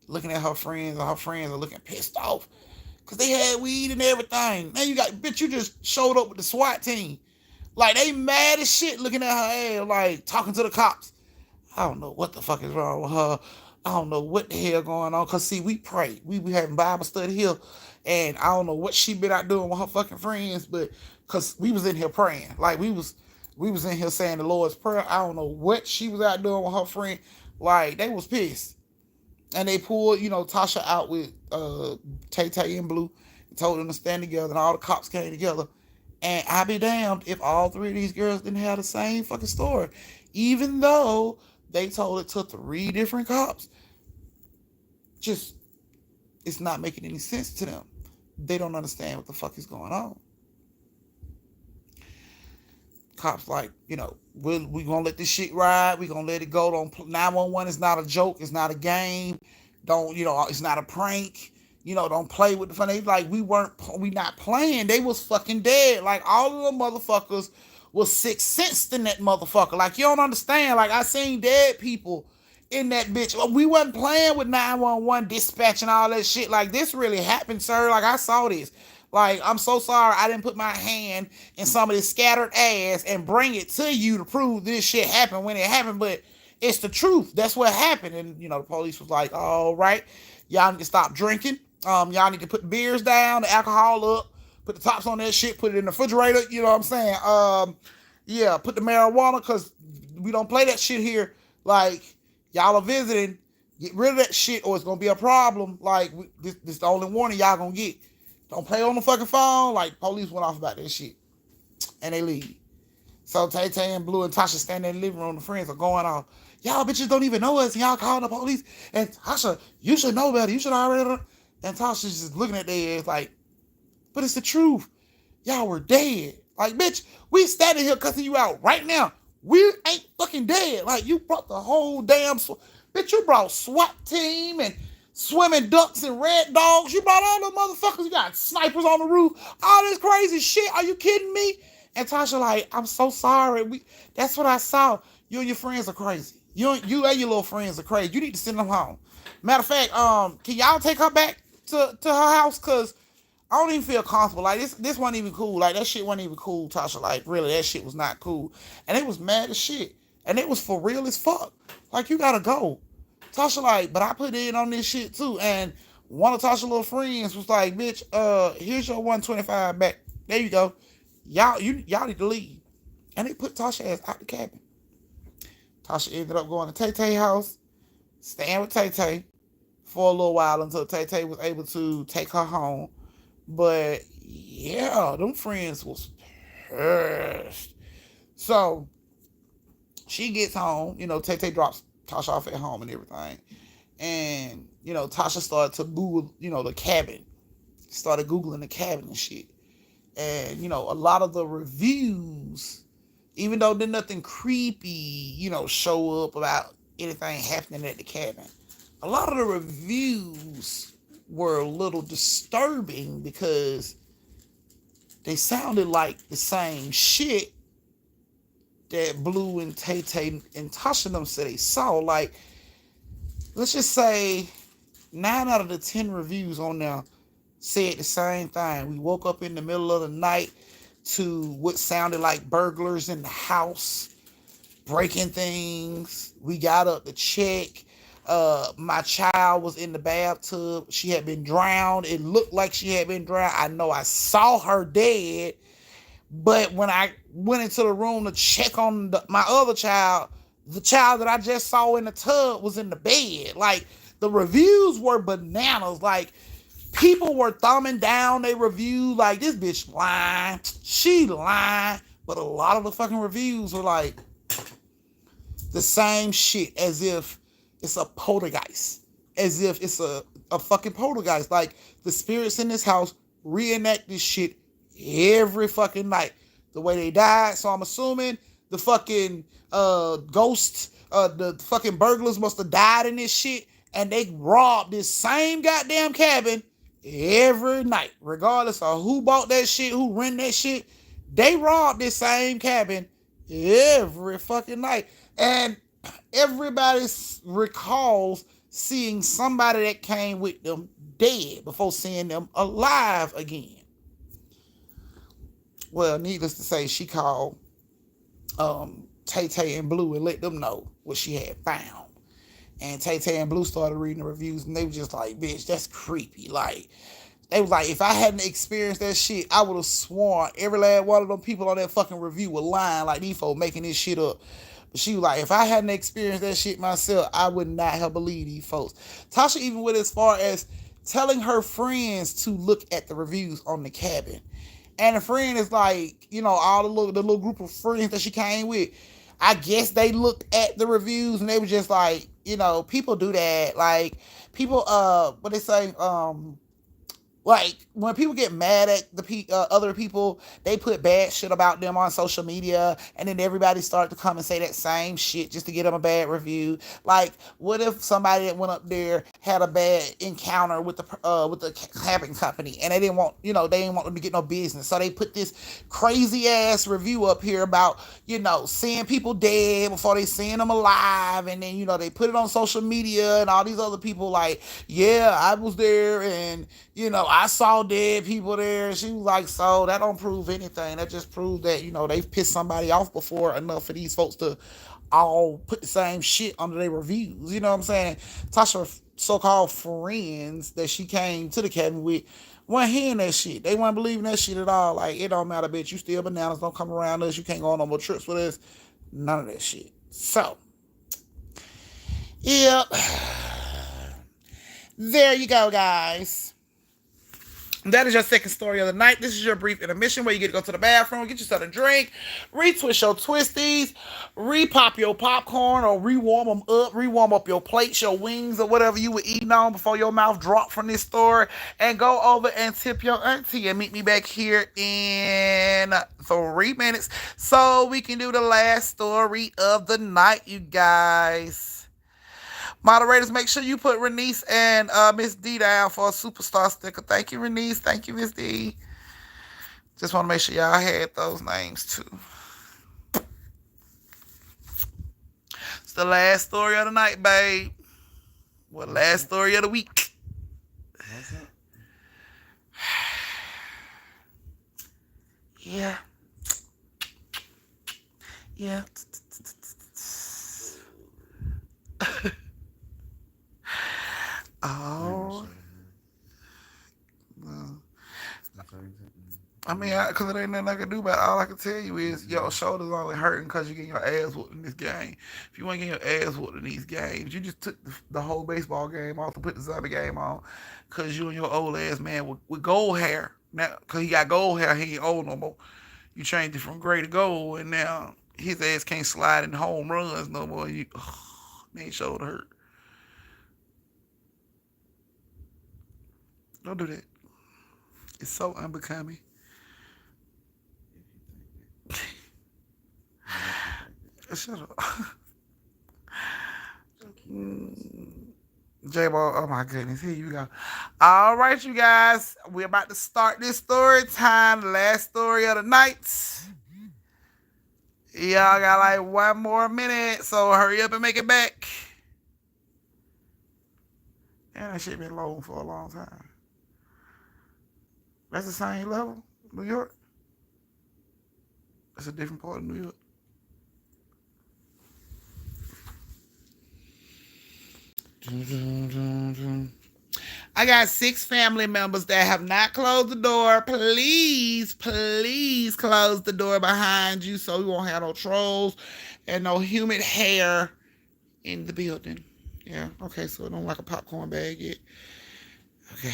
looking at her friends, and her friends are looking pissed off because they had weed and everything. Now bitch, you just showed up with the SWAT team. Like, they mad as shit looking at her ass, like talking to the cops. I don't know what the fuck is wrong with her. I don't know what the hell going on. Cause see, we pray. We having Bible study here. And I don't know what she been out doing with her fucking friends, but cause we was in here praying. Like, we was in here saying the Lord's Prayer. I don't know what she was out doing with her friend. Like, they was pissed. And they pulled, Tasha out with Tay Tay and Blue and told them to stand together, and all the cops came together. And I be damned if all three of these girls didn't have the same fucking story. Even though they told it to three different cops. Just, it's not making any sense to them. They don't understand what the fuck is going on. Cops like, we gonna let this shit ride. We gonna let it go. 911 is not a joke. It's not a game. Don't, it's not a prank. Don't play with the fun. They like, we not playing. They was fucking dead. Like, all of the motherfuckers was sixth sensed in that motherfucker. Like, you don't understand. Like, I seen dead people in that bitch. We wasn't playing with 911 dispatch and all that shit. Like, this really happened, sir. Like, I saw this. Like, I'm so sorry I didn't put my hand in somebody's scattered ass and bring it to you to prove this shit happened when it happened, but it's the truth. That's what happened. And, the police was like, "All right, y'all need to stop drinking. Y'all need to put the beers down, the alcohol up, put the tops on that shit, put it in the refrigerator." You know what I'm saying? Yeah, put the marijuana, because we don't play that shit here. Like, y'all are visiting. Get rid of that shit or it's going to be a problem. Like, this is the only warning y'all going to get. Don't play on the fucking phone. Like, police went off about that shit. And they leave. So Tay Tay and Blue and Tasha stand in the living room. The friends are going off. "Y'all bitches don't even know us. And y'all calling the police. And Tasha, you should know better. You should already know." And Tasha's just looking at their ass like, "But it's the truth. Y'all were dead." Like, bitch, we standing here cussing you out right now. We ain't fucking dead. Like, you brought the whole damn... Bitch, you brought SWAT team and swimming ducks and red dogs. You brought all the motherfuckers. You got snipers on the roof. All this crazy shit. Are you kidding me? And Tasha like, "I'm so sorry. That's what I saw. You and your friends are crazy. You and your little friends are crazy. You need to send them home. Matter of fact, can y'all take her back to her house? Because I don't even feel comfortable. Like, this wasn't even cool. Like, that shit wasn't even cool, Tasha. Like, really, that shit was not cool. And it was mad as shit. And it was for real as fuck. Like, you gotta go. Tasha like, "But I put in on this shit too." And one of Tasha's little friends was like, "Bitch, here's your 125 back. There you go. Y'all need to leave." And they put Tasha ass out the cabin. Tasha ended up going to Tay Tay house, staying with Tay Tay for a little while until Tay Tay was able to take her home. But yeah, them friends was pissed. So she gets home, Tay Tay drops Tasha off at home and everything. And, Tasha started to Google, the cabin. Started Googling the cabin and shit. And, a lot of the reviews, even though there's nothing creepy, show up about anything happening at the cabin, a lot of the reviews were a little disturbing because they sounded like the same shit that Blue and Tay Tay and Tasha them said they saw. Like, let's just say 9 out of the 10 reviews on there said the same thing. We woke up in the middle of the night to what sounded like burglars in the house, breaking things. We got up to check. My child was in the bathtub. She had been drowned. It looked like she had been drowned. I know I saw her dead, but when I went into the room to check on my other child, the child that I just saw in the tub was in the bed. Like, the reviews were bananas. Like, people were thumbing down their review, like, this bitch lying, she lying. But a lot of the fucking reviews were like the same shit, as if it's a poltergeist, as if it's a fucking poltergeist. Like, the spirits in this house reenact this shit every fucking night, the way they died. So I'm assuming the fucking ghosts, the fucking burglars must have died in this shit, and they robbed this same goddamn cabin every night, regardless of who bought that shit, who rented that shit. They robbed this same cabin every fucking night. And everybody recalls seeing somebody that came with them dead before seeing them alive again. Well, needless to say, she called Tay Tay and Blue and let them know what she had found. And Tay Tay and Blue started reading the reviews, and they were just like, bitch, that's creepy. Like, they was like, if I hadn't experienced that shit, I would have sworn every last one of them people on that fucking review were lying, like these folks making this shit up. But she was like, if I hadn't experienced that shit myself, I would not have believed these folks. Tasha even went as far as telling her friends to look at the reviews on the cabin. And the friend is like, all the little group of friends that she came with, I guess they looked at the reviews and they were just like, people do that. Like, people, what they say, like, when people get mad at the other people, they put bad shit about them on social media, and then everybody start to come and say that same shit just to get them a bad review. Like, what if somebody that went up there had a bad encounter with the camping company, and they didn't want them to get no business, so they put this crazy ass review up here about seeing people dead before they seeing them alive, and then they put it on social media, and all these other people like, yeah, I was there, and I saw dead people there. She was like, so that don't prove anything. That just proves that, they've pissed somebody off before enough for these folks to all put the same shit under their reviews. You know what I'm saying? Tasha's so-called friends that she came to the cabin with weren't hearing that shit. They weren't believing that shit at all. Like, it don't matter, bitch. You still bananas. Don't come around us. You can't go on no more trips with us. None of that shit. So, yep. There you go, guys. That is your second story of the night. This is your brief intermission where you get to go to the bathroom, get yourself a drink, retwist your twisties, repop your popcorn, or rewarm up your plates, your wings, or whatever you were eating on before your mouth dropped from this story, and go over and tip your auntie and meet me back here in 3 minutes so we can do the last story of the night, you guys. Moderators, make sure you put Renice and Miss D down for a superstar sticker. Thank you, Renice. Thank you, Miss D. Just want to make sure y'all had those names, too. It's the last story of the night, babe. Well, last story of the week. What's up? Yeah. Yeah. Oh. I mean, because it ain't nothing I can do about it. All I can tell you is your shoulders only hurting because you're getting your ass whooped in this game. If you want to get your ass whooped in these games, you just took the whole baseball game off to put the zombie game on because you and your old ass man with gold hair. Now, because he got gold hair, he ain't old no more. You changed it from gray to gold, and now his ass can't slide in home runs no more. Man, shoulder hurt. Don't do that. It's so unbecoming. Shut up. J-Ball, oh my goodness, here you go. All right, you guys, we're about to start this story time, the last story of the night. Y'all got like 1 more minute, so hurry up and make it back. And that shit been low for a long time. That's the same level, New York. That's a different part of New York. I got 6 family members that have not closed the door. Please, please close the door behind you so we won't have no trolls and no humid hair in the building. Yeah, okay, so it don't like a popcorn bag yet. Okay.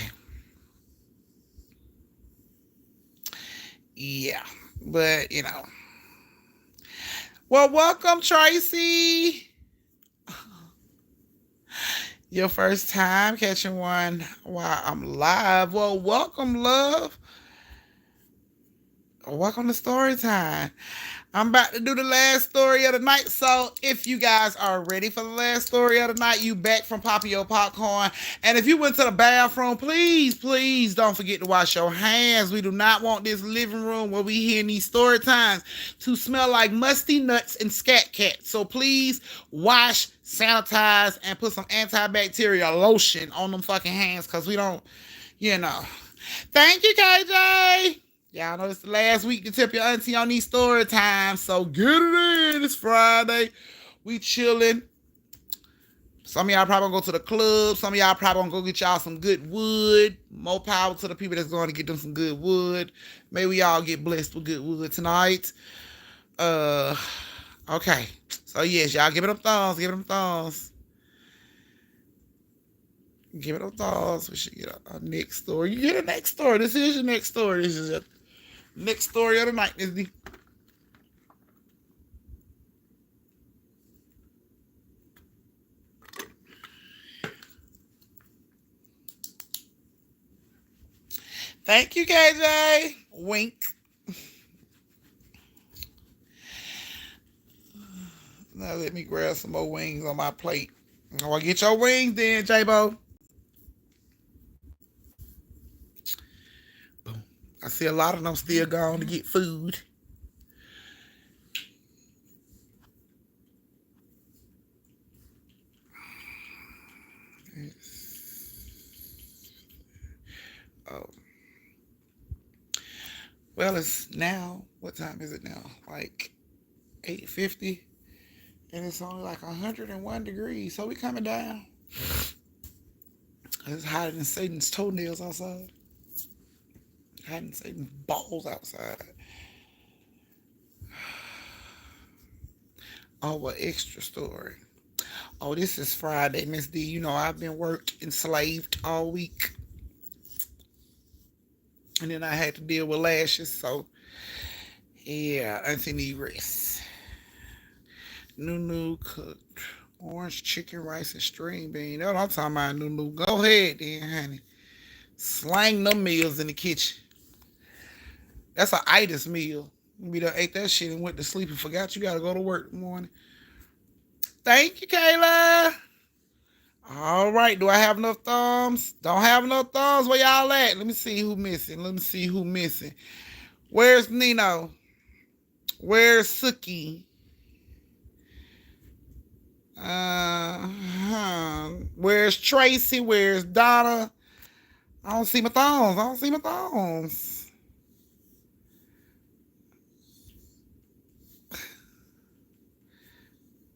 Yeah, but Well, welcome, Tracy. Your first time catching one while I'm live. Well, welcome, love. Welcome to Storytime. I'm about to do the last story of the night. So if you guys are ready for the last story of the night, you back from popping your popcorn. And if you went to the bathroom, please, please don't forget to wash your hands. We do not want this living room where we hear these story times to smell like musty nuts and scat cats. So please wash, sanitize, and put some antibacterial lotion on them fucking hands because we don't, Thank you, KJ. Y'all know it's the last week to tip your auntie on these story times, so get it in. It's Friday. We chilling. Some of y'all probably gonna go to the club. Some of y'all probably gonna go get y'all some good wood. More power to the people that's going to get them some good wood. May we all get blessed with good wood tonight. Okay. So yes, y'all give it them thumbs. Give it them thumbs. Give it them thumbs. We should get a next story. You get a next story. This is your next story. This is your next story of the night, Disney. Thank you, KJ. Wink. Now let me grab some more wings on my plate. Well, get your wings then, J-Bo. Boom. I see a lot of them still going to get food. Oh. Well, it's now, what time is it now? Like 8:50. And it's only like 101 degrees. So we coming down. It's hotter than Satan's toenails outside. Hotter than Satan's balls outside. Oh, an extra story. Oh, this is Friday, Miss D. You know, I've been enslaved all week. And then I had to deal with lashes. So, yeah, Auntie need rest. Nunu cooked orange chicken, rice, and string bean. That's what I'm talking about, Nunu. Go ahead then, honey. Slang them meals in the kitchen. That's an itis meal. We done ate that shit and went to sleep and forgot you got to go to work in the morning. Thank you, Kayla. All right. Do I have enough thumbs? Don't have enough thumbs. Where y'all at? Let me see who missing. Where's Nino? Where's Suki? Where's Tracy? Where's Donna? I don't see my thumbs.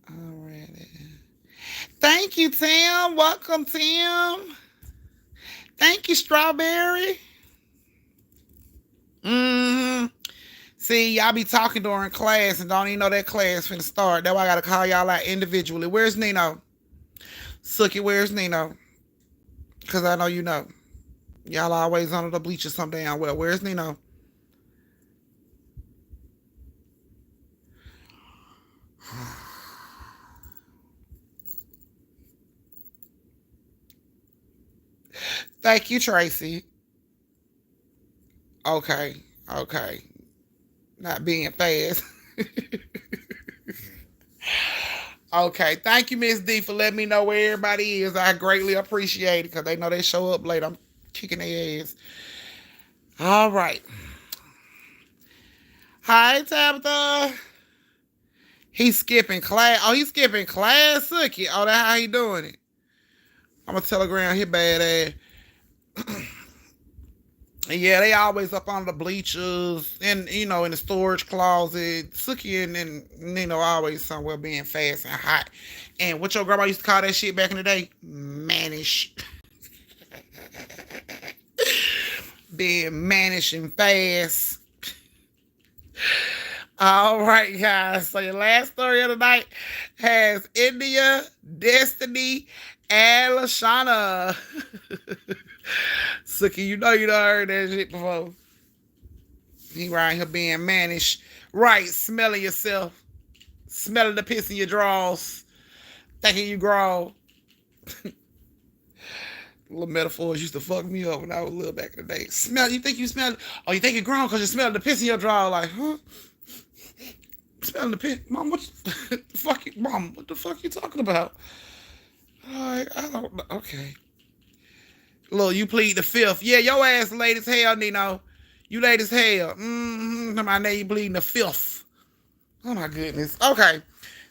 Alrighty. Thank you, Tim. Welcome, Tim. Thank you, Strawberry. See, y'all be talking during class and don't even know that class finna start. That's why I gotta call y'all out individually. Where's Nino? Suki, where's Nino? Because I know you know. Y'all always under the bleachers some damn well. Where's Nino? Thank you, Tracy. Okay. Not being fast. Okay. Thank you, Miss D, for letting me know where everybody is. I greatly appreciate it because they know they show up late. I'm kicking their ass. All right. Hi, Tabitha. He's skipping class. Oh, he's skipping class, Suki. Oh, that's how he doing it. I'm gonna telegram his bad ass. And yeah, they always up on the bleachers and in the storage closet. Suki and Nino always somewhere being fast and hot. And what your grandma used to call that shit back in the day? Mannish. Being mannish and fast. All right, guys. So your last story of the night has India, Destiny, and Lashana. Suki, you done heard that shit before. He around here being mannish. Right, smelling yourself. Smelling the piss in your drawers. Thinking you grown. Little metaphors used to fuck me up when I was little back in the day. You think you smell? Oh, you think you're grown because you smell the piss in your drawer? Like, huh? Smelling the piss, mom. What the fuck, mom? What the fuck you talking about? I don't know. Okay. Look, you plead the fifth. Yeah, your ass late as hell, Nino. You late as hell. My name you pleading the fifth. Oh my goodness. Okay.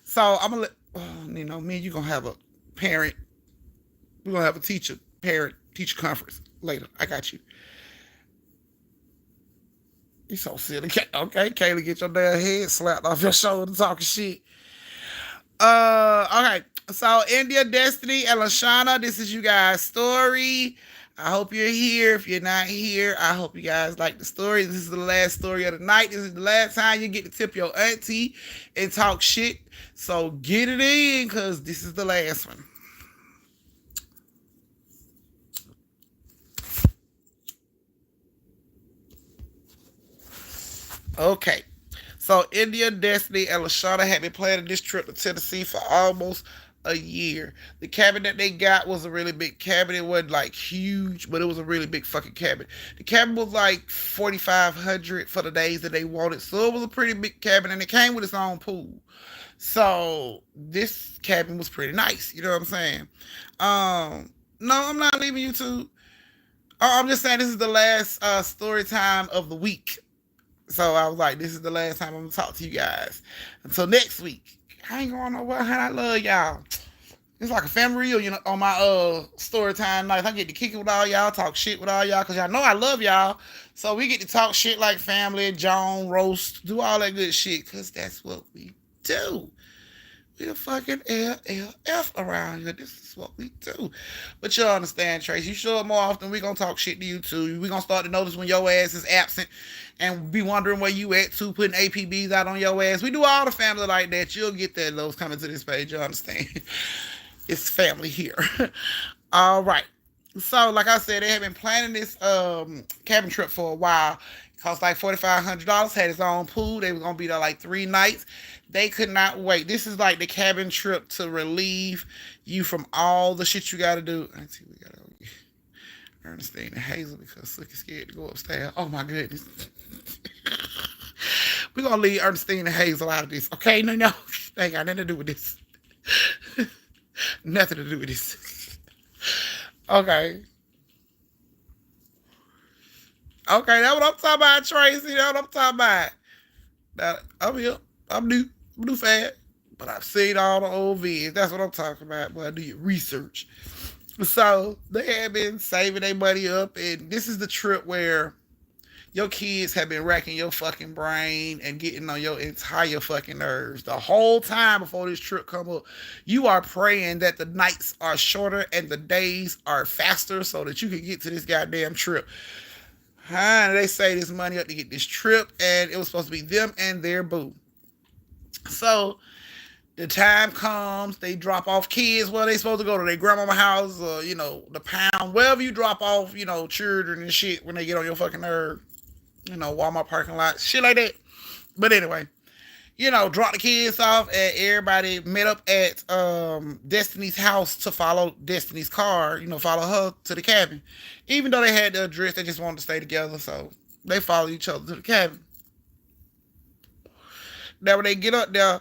So I'm gonna let me and you gonna have a parent. We're gonna have a teacher conference later. I got you. You so silly. Okay, Kayla, get your damn head slapped off your shoulder talking shit. Okay. So India, Destiny, and Lashana, this is you guys' story. I hope you're here. If you're not here, I hope you guys like the story. This is the last story of the night. This is the last time you get to tip your auntie and talk shit. So get it in, because this is the last one. Okay. So India, Destiny, and Lashana had been planning this trip to Tennessee for almost a year. The cabin that they got was a really big cabin. It wasn't like huge, but it was a really big fucking cabin. The cabin was like 4,500 for the days that they wanted. So it was a pretty big cabin, and it came with its own pool. So this cabin was pretty nice. You know what I'm saying? No, I'm not leaving you to. I'm just saying this is the last story time of the week. So I was like, this is the last time I'm gonna talk to you guys. Until next week. I ain't going nowhere, honey. I love y'all. It's like a family reunion on my story time nights. I get to kick it with all y'all, talk shit with all y'all, because y'all know I love y'all. So we get to talk shit like family, Joan, roast, do all that good shit, because that's what we do. We're fucking LLF around here. This is what we do. But you'll understand, Trace. You show up more often, we're going to talk shit to you too. We're going to start to notice when your ass is absent and be wondering where you at too, putting APBs out on your ass. We do all the family like that. You'll get that, those coming to this page. You understand? It's family here. All right. So, like I said, they have been planning this cabin trip for a while. It cost like $4,500. Had its own pool. They were going to be there like 3 nights. They could not wait. This is like the cabin trip to relieve you from all the shit you got to do. I see we got Ernestine and Hazel because Suki scared to go upstairs. Oh my goodness. We're going to leave Ernestine and Hazel out of this. Okay? No. They ain't got nothing to do with this. Nothing to do with this. Okay. Okay, that's what I'm talking about, Tracy. That's what I'm talking about. Now, I'm here. I'm new fan, but I've seen all the old vids. That's what I'm talking about. But I do your research. So they have been saving their money up, and this is the trip where your kids have been racking your fucking brain and getting on your entire fucking nerves. The whole time before this trip come up, you are praying that the nights are shorter and the days are faster so that you can get to this goddamn trip. They saved this money up to get this trip, and it was supposed to be them and their boo. So the time comes, they drop off kids where they supposed to go to their grandmama house or, the pound, wherever you drop off, children and shit when they get on your fucking nerve. Walmart parking lot, shit like that. But anyway, drop the kids off, and everybody met up at Destiny's house to follow Destiny's car, follow her to the cabin. Even though they had the address, they just wanted to stay together, so they follow each other to the cabin. Now when they get up there,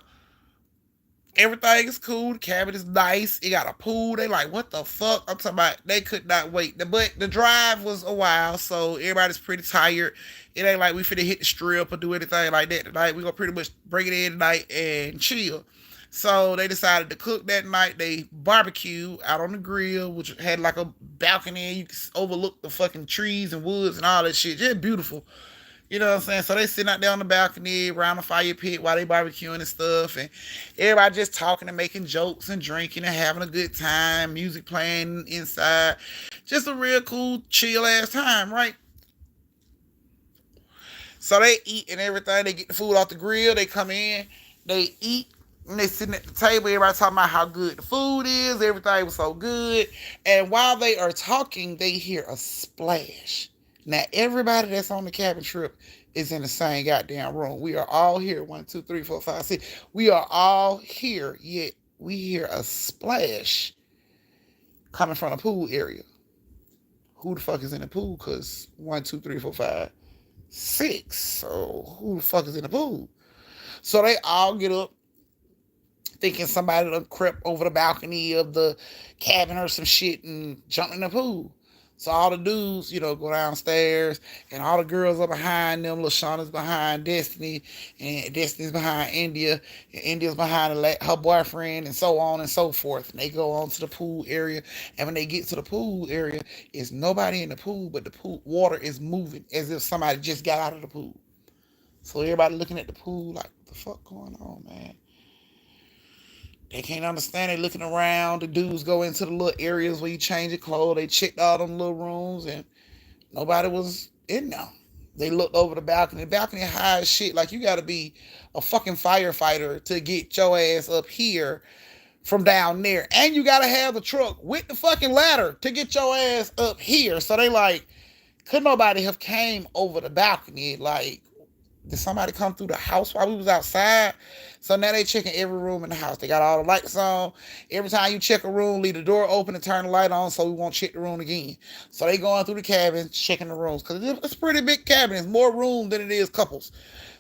everything is cool. The cabin is nice. It got a pool. They like, what the fuck? I'm talking about they could not wait. But the drive was a while, so everybody's pretty tired. It ain't like we finna hit the strip or do anything like that tonight. We gonna pretty much bring it in tonight and chill. So they decided to cook that night. They barbecue out on the grill, which had like a balcony. You could overlook the fucking trees and woods and all that shit. Just beautiful. You know what I'm saying? So they sitting out there on the balcony around the fire pit while they barbecuing and stuff, and everybody just talking and making jokes and drinking and having a good time. Music playing inside, just a real cool, chill ass time, right? So they eat and everything. They get the food off the grill. They come in, they eat, and they sitting at the table. Everybody talking about how good the food is. Everything was so good. And while they are talking, they hear a splash. Now everybody that's on the cabin trip is in the same goddamn room. We are all here. 1, 2, 3, 4, 5, 6. We are all here. Yet we hear a splash coming from the pool area. Who the fuck is in the pool? Cause 1, 2, 3, 4, 5, 6. So who the fuck is in the pool? So they all get up thinking somebody done crept over the balcony of the cabin or some shit and jumped in the pool. So all the dudes, go downstairs, and all the girls are behind them. Lashana's behind Destiny, and Destiny's behind India, and India's behind her boyfriend, and so on and so forth. And they go on to the pool area, and when they get to the pool area, it's nobody in the pool, but the pool water is moving as if somebody just got out of the pool. So everybody looking at the pool like, what the fuck going on, man? They can't understand. They looking around. The dudes go into the little areas where you change your clothes. They checked all them little rooms, and nobody was in there. They looked over the balcony. The balcony high as shit. Like, you got to be a fucking firefighter to get your ass up here from down there. And you got to have the truck with the fucking ladder to get your ass up here. So they like, could nobody have came over the balcony? Like, did somebody come through the house while we was outside? So now they checking every room in the house. They got all the lights on. Every time you check a room, leave the door open and turn the light on so we won't check the room again. So they going through the cabin, checking the rooms. Because it's a pretty big cabin. It's more room than it is couples.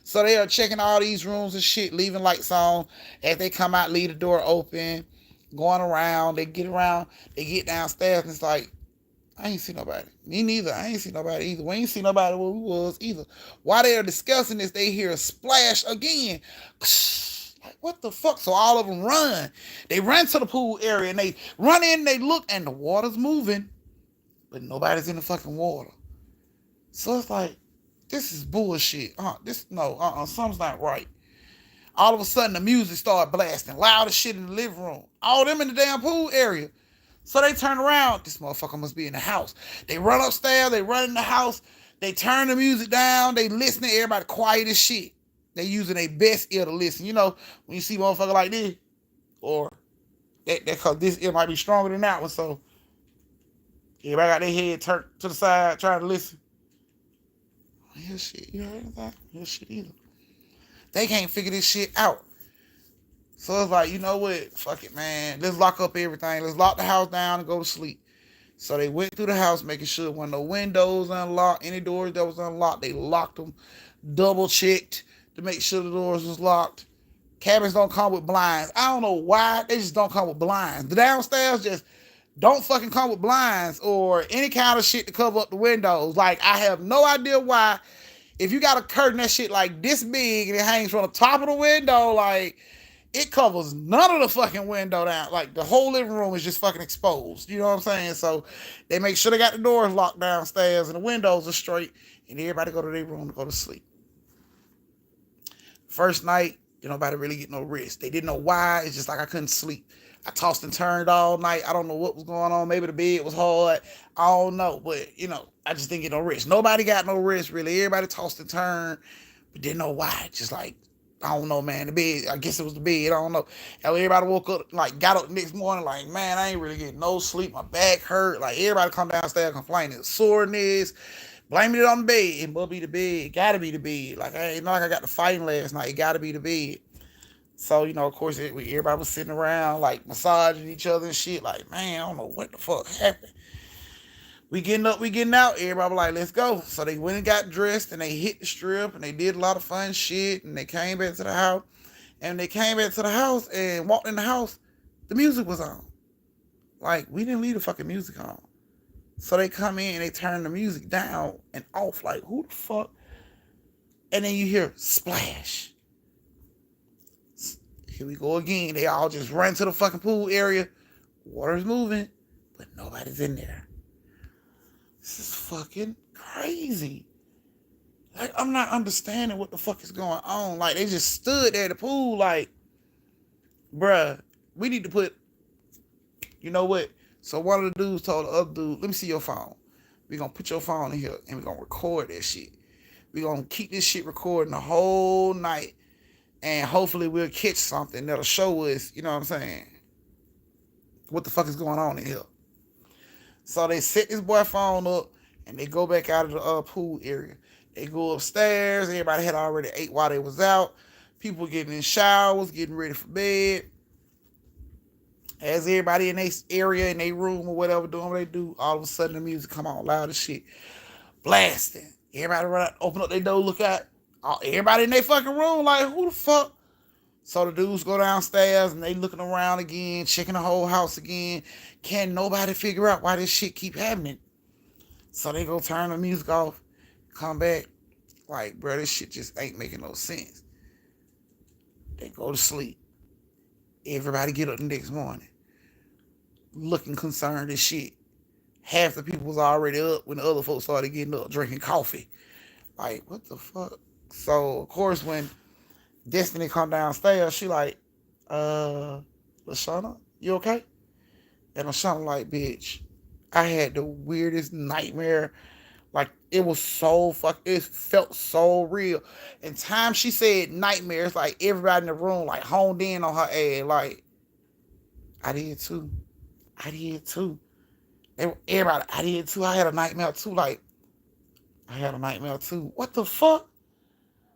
So they are checking all these rooms and shit, leaving lights on. As they come out, leave the door open, going around. They get around. They get downstairs and it's like, I ain't see nobody. Me neither. I ain't see nobody either. We ain't see nobody where we was either. While they are discussing this, they hear a splash again. Like, what the fuck? So all of them run. They run to the pool area and they run in, they look, and the water's moving, but nobody's in the fucking water. So it's like, this is bullshit. Something's not right. All of a sudden, the music started blasting, loud as shit in the living room. All them in the damn pool area. So they turn around. This motherfucker must be in the house. They run upstairs. They run in the house. They turn the music down. They listen to everybody quiet as shit. They using their best ear to listen. You know, when you see a motherfucker like this, or that cause this ear might be stronger than that one. So everybody got their head turned to the side trying to listen. I hear shit. You heard that? I hear shit either. They can't figure this shit out. So it's like, you know what? Fuck it, man. Let's lock up everything. Let's lock the house down and go to sleep. So they went through the house, making sure when the windows unlocked, any doors that was unlocked, they locked them. Double checked to make sure the doors was locked. Cabins don't come with blinds. I don't know why. They just don't come with blinds. The downstairs just don't fucking come with blinds or any kind of shit to cover up the windows. Like, I have no idea why. If you got a curtain that shit like this big and it hangs from the top of the window, like, it covers none of the fucking window down. Like, the whole living room is just fucking exposed. You know what I'm saying? So they make sure they got the doors locked downstairs and the windows are straight, and everybody go to their room to go to sleep. First night, nobody really get no rest. They didn't know why. It's just like I couldn't sleep. I tossed and turned all night. I don't know what was going on. Maybe the bed was hard. I don't know. But, I just didn't get no rest. Nobody got no rest, really. Everybody tossed and turned, but didn't know why. Just like, I don't know, man. The bed, I guess it was the bed. I don't know. And everybody woke up, like, got up the next morning, like, man, I ain't really getting no sleep. My back hurt. Like, everybody come downstairs complaining. Soreness. Blaming it on the bed. It must be the bed. It gotta be the bed. Like, I got the fighting last night. It gotta be the bed. So, of course, everybody was sitting around, like, massaging each other and shit. Like, man, I don't know what the fuck happened. We getting up, we getting out. Everybody was like, let's go. So they went and got dressed, and they hit the strip, and they did a lot of fun shit, and they came back to the house. And they came back to the house and walked in the house. The music was on. Like, we didn't leave the fucking music on. So they come in, and they turn the music down and off. Like, who the fuck? And then you hear splash. Here we go again. They all just run to the fucking pool area. Water's moving, but nobody's in there. This is fucking crazy. Like, I'm not understanding what the fuck is going on. Like, they just stood there at the pool like, bruh, we need to put, you know what? So one of the dudes told the other dude, let me see your phone. We're going to put your phone in here and we're going to record that shit. We're going to keep this shit recording the whole night. And hopefully we'll catch something that'll show us, you know what I'm saying, what the fuck is going on in here. So they set this boy phone up and they go back out of the pool area. They go upstairs. Everybody had already ate while they was out. People getting in showers, getting ready for bed. As everybody in their area, in their room or whatever, doing what they do, all of a sudden the music come on loud as shit. Blasting. Everybody run out, open up their door, look out. Everybody in their fucking room like, who the fuck? So the dudes go downstairs and they looking around again, checking the whole house again. Can't nobody figure out why this shit keep happening. So they go turn the music off, come back. Like, bro, this shit just ain't making no sense. They go to sleep. Everybody get up the next morning, looking concerned as shit. Half the people was already up when the other folks started getting up, drinking coffee. Like, what the fuck? So, of course, when Destiny come downstairs, she like, Lashana, you okay? And Lashana like, bitch, I had the weirdest nightmare. Like, it was so it felt so real. And time she said nightmare, it's like everybody in the room like honed in on her ass. Like, I did too. Everybody, I did too. I had a nightmare too. Like, I had a nightmare too. What the fuck?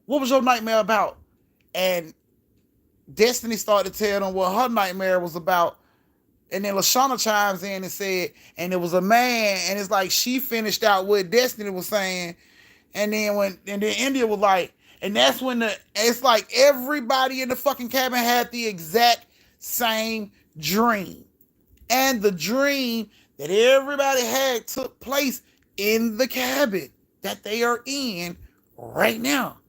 What was your nightmare about? And Destiny started to tell them what her nightmare was about. And then Lashana chimes in and said, and it was a man, and it's like she finished out what Destiny was saying. And then India was like, and that's when it's like everybody in the fucking cabin had the exact same dream. And the dream that everybody had took place in the cabin that they are in right now.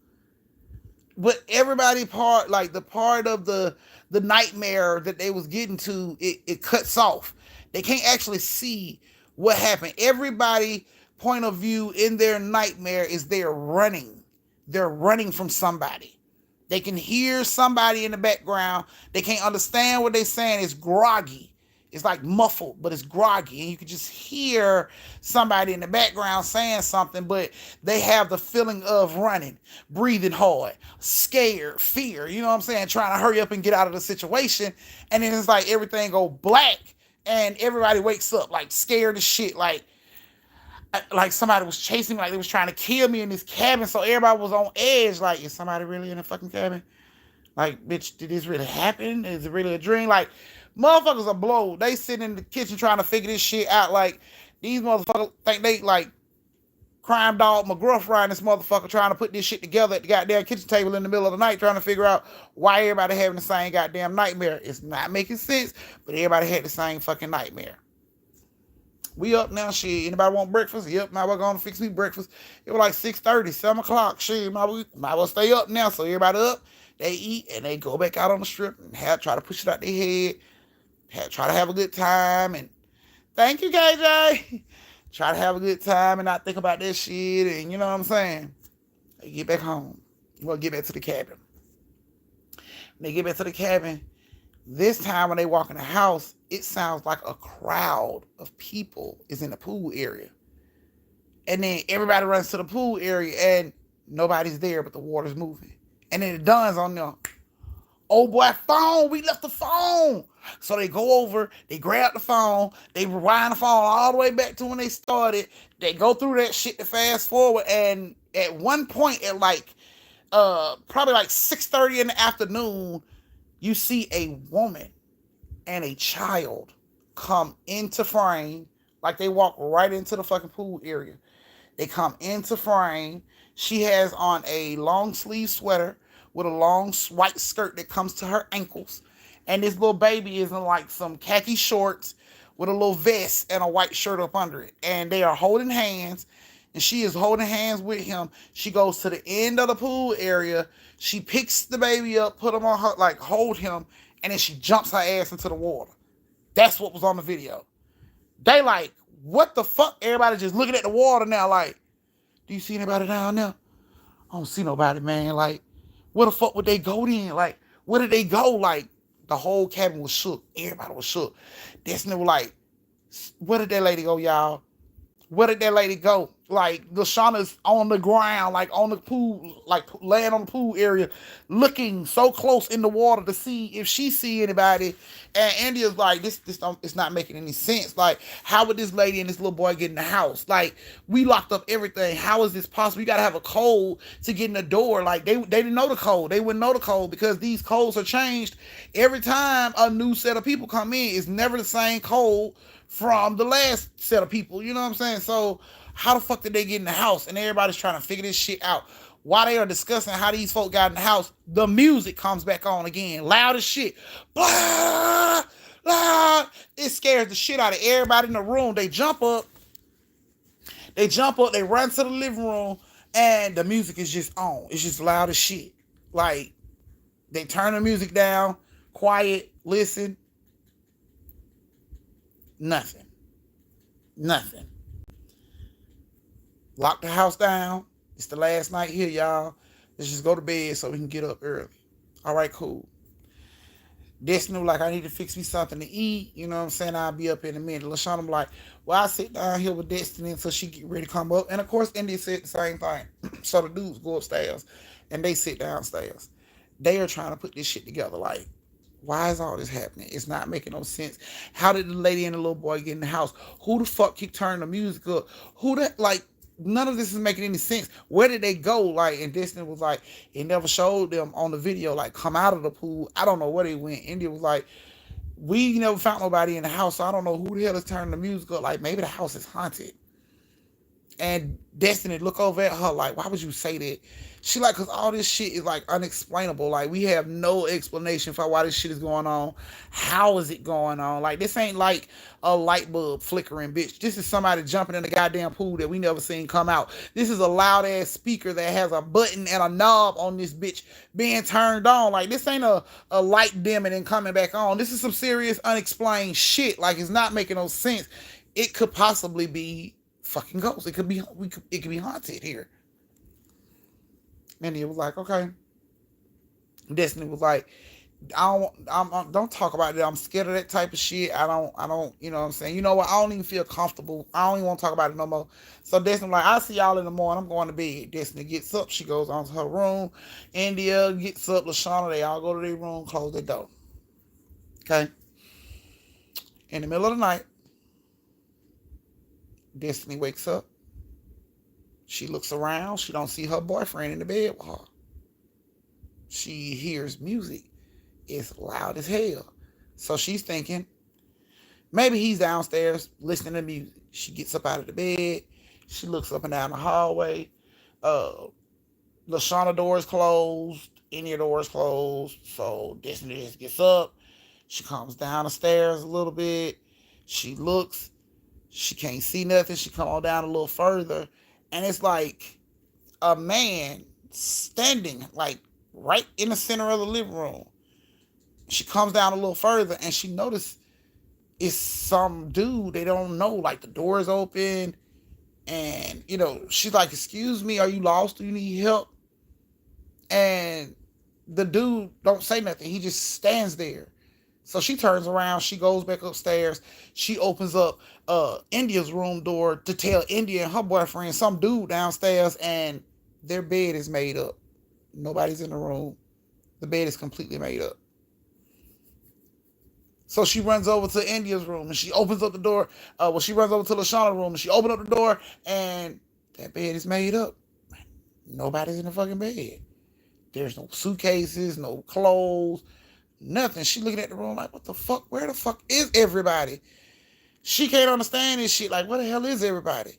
But everybody part, like the part of the nightmare that they was getting to, it cuts off. They can't actually see what happened. Everybody point of view in their nightmare is they're running. They're running from somebody. They can hear somebody in the background. They can't understand what they're saying. It's groggy. It's like muffled, but it's groggy. And you can just hear somebody in the background saying something, but they have the feeling of running, breathing hard, scared, fear, you know what I'm saying? Trying to hurry up and get out of the situation. And then it's like everything go black and everybody wakes up like scared as shit. Like somebody was chasing me, like they was trying to kill me in this cabin. So everybody was on edge. Like, is somebody really in the fucking cabin? Like, bitch, did this really happen? Is it really a dream? Like, motherfuckers are blown. They sitting in the kitchen trying to figure this shit out. Like, these motherfuckers think they like crime dog McGruff riding this motherfucker trying to put this shit together at the goddamn kitchen table in the middle of the night trying to figure out why everybody having the same goddamn nightmare. It's not making sense, but everybody had the same fucking nightmare. We up now, shit. Anybody want breakfast? Yep, now we're going to fix me breakfast. It was like 6:30, 7 o'clock. Shit, might well stay up now. So everybody up, they eat, and they go back out on the strip and try to push it out their head. Try to have a good time. And thank you, KJ. Try to have a good time and not think about this shit. And you know what I'm saying? They get back home. Well, get back to the cabin. When they get back to the cabin, this time when they walk in the house, it sounds like a crowd of people is in the pool area. And then everybody runs to the pool area and nobody's there, but the water's moving. And then it dawns on them, oh boy, phone, we left the phone. So they go over, they grab the phone, they rewind the phone all the way back to when they started. They go through that shit to fast forward. And at one point at like, probably like 6:30 in the afternoon, you see a woman and a child come into frame. Like they walk right into the fucking pool area. They come into frame. She has on a long sleeve sweater with a long white skirt that comes to her ankles. And this little baby is in like some khaki shorts with a little vest and a white shirt up under it. And they are holding hands. and she is holding hands with him. She goes to the end of the pool area. She picks the baby up, put him on her, like hold him, and then she jumps her ass into the water. That's what was on the video. They like, what the fuck? Everybody just looking at the water now like, do you see anybody down there? I don't see nobody, man. Like, where the fuck would they go then? Like, where did they go? Like, the whole cabin was shook. Everybody was shook. Destiny was like, where did that lady go, y'all? Where did that lady go? Like, Lashana's on the ground, like on the pool, like laying on the pool area, looking so close in the water to see if she see anybody. And India's like, this don't, it's not making any sense. Like, how would this lady and this little boy get in the house? Like, we locked up everything. How is this possible? You gotta have a code to get in the door. Like, they didn't know the code. They wouldn't know the code because these codes are changed every time a new set of people come in. It's never the same code from the last set of people. You know what I'm saying? So how the fuck did they get in the house? And everybody's trying to figure this shit out. While they are discussing how these folk got in the house, the music comes back on again. Loud as shit. Blah, blah. It scares the shit out of everybody in the room. They jump up, they run to the living room, and the music is just on. It's just loud as shit. Like, they turn the music down, quiet, listen. Nothing. Lock the house down. It's the last night here, y'all. Let's just go to bed so we can get up early. All right, cool. Destiny like, I need to fix me something to eat. You know what I'm saying? I'll be up in a minute. LaShawn like, well, I sit down here with Destiny until she get ready to come up. And of course, India said the same thing. So the dudes go upstairs and they sit downstairs. They are trying to put this shit together. Like, why is all this happening? It's not making no sense. How did the lady and the little boy get in the house? Who the fuck keep turning the music up? None of this is making any sense. Where did they go? Like, and Destiny was like, it never showed them on the video, like, come out of the pool. I don't know where they went. India was like, we never found nobody in the house, so I don't know who the hell is turning the music up. Like, maybe the house is haunted. And Destiny look over at her like, why would you say that? She like, because all this shit is like unexplainable. Like, we have no explanation for why this shit is going on. How is it going on? Like, this ain't like a light bulb flickering, bitch. This is somebody jumping in the goddamn pool that we never seen come out. This is a loud ass speaker that has a button and a knob on this bitch being turned on. Like, this ain't a light dimming and coming back on. This is some serious unexplained shit. Like, it's not making no sense. It could possibly be fucking ghosts. It could be haunted here. And he was like, okay. Destiny was like, don't talk about it. I'm scared of that type of shit. I don't, you know what I'm saying? You know what? I don't even feel comfortable. I don't even want to talk about it no more. So Destiny was like, I'll see y'all in the morning. I'm going to bed. Destiny gets up. She goes on to her room. India gets up. LaShawn, they all go to their room, close their door. Okay? In the middle of the night, Destiny wakes up. She looks around. She don't see her boyfriend in the bed with her. She hears music. It's loud as hell. So she's thinking, maybe he's downstairs listening to music. She gets up out of the bed. She looks up and down the hallway. LaShawn door is closed. Any door is closed. So Destiny just gets up. She comes down the stairs a little bit. She looks. She can't see nothing. She come on down a little further. And it's like a man standing like right in the center of the living room. She comes down a little further and she notices it's some dude they don't know. Like, the door is open and, you know, she's like, excuse me, are you lost? Do you need help? And the dude don't say nothing. He just stands there. So she turns around. She goes back upstairs. She opens up India's room door to tell India and her boyfriend, some dude downstairs, and their bed is made up. Nobody's in the room. The bed is completely made up. So she runs over to India's room and she opens up the door. She runs over to LaShawna's room and she opens up the door and that bed is made up. Nobody's in the fucking bed. There's no suitcases, no clothes, nothing. She looking at the room like, what the fuck? Where the fuck is everybody? She can't understand this shit. Like, what the hell is everybody?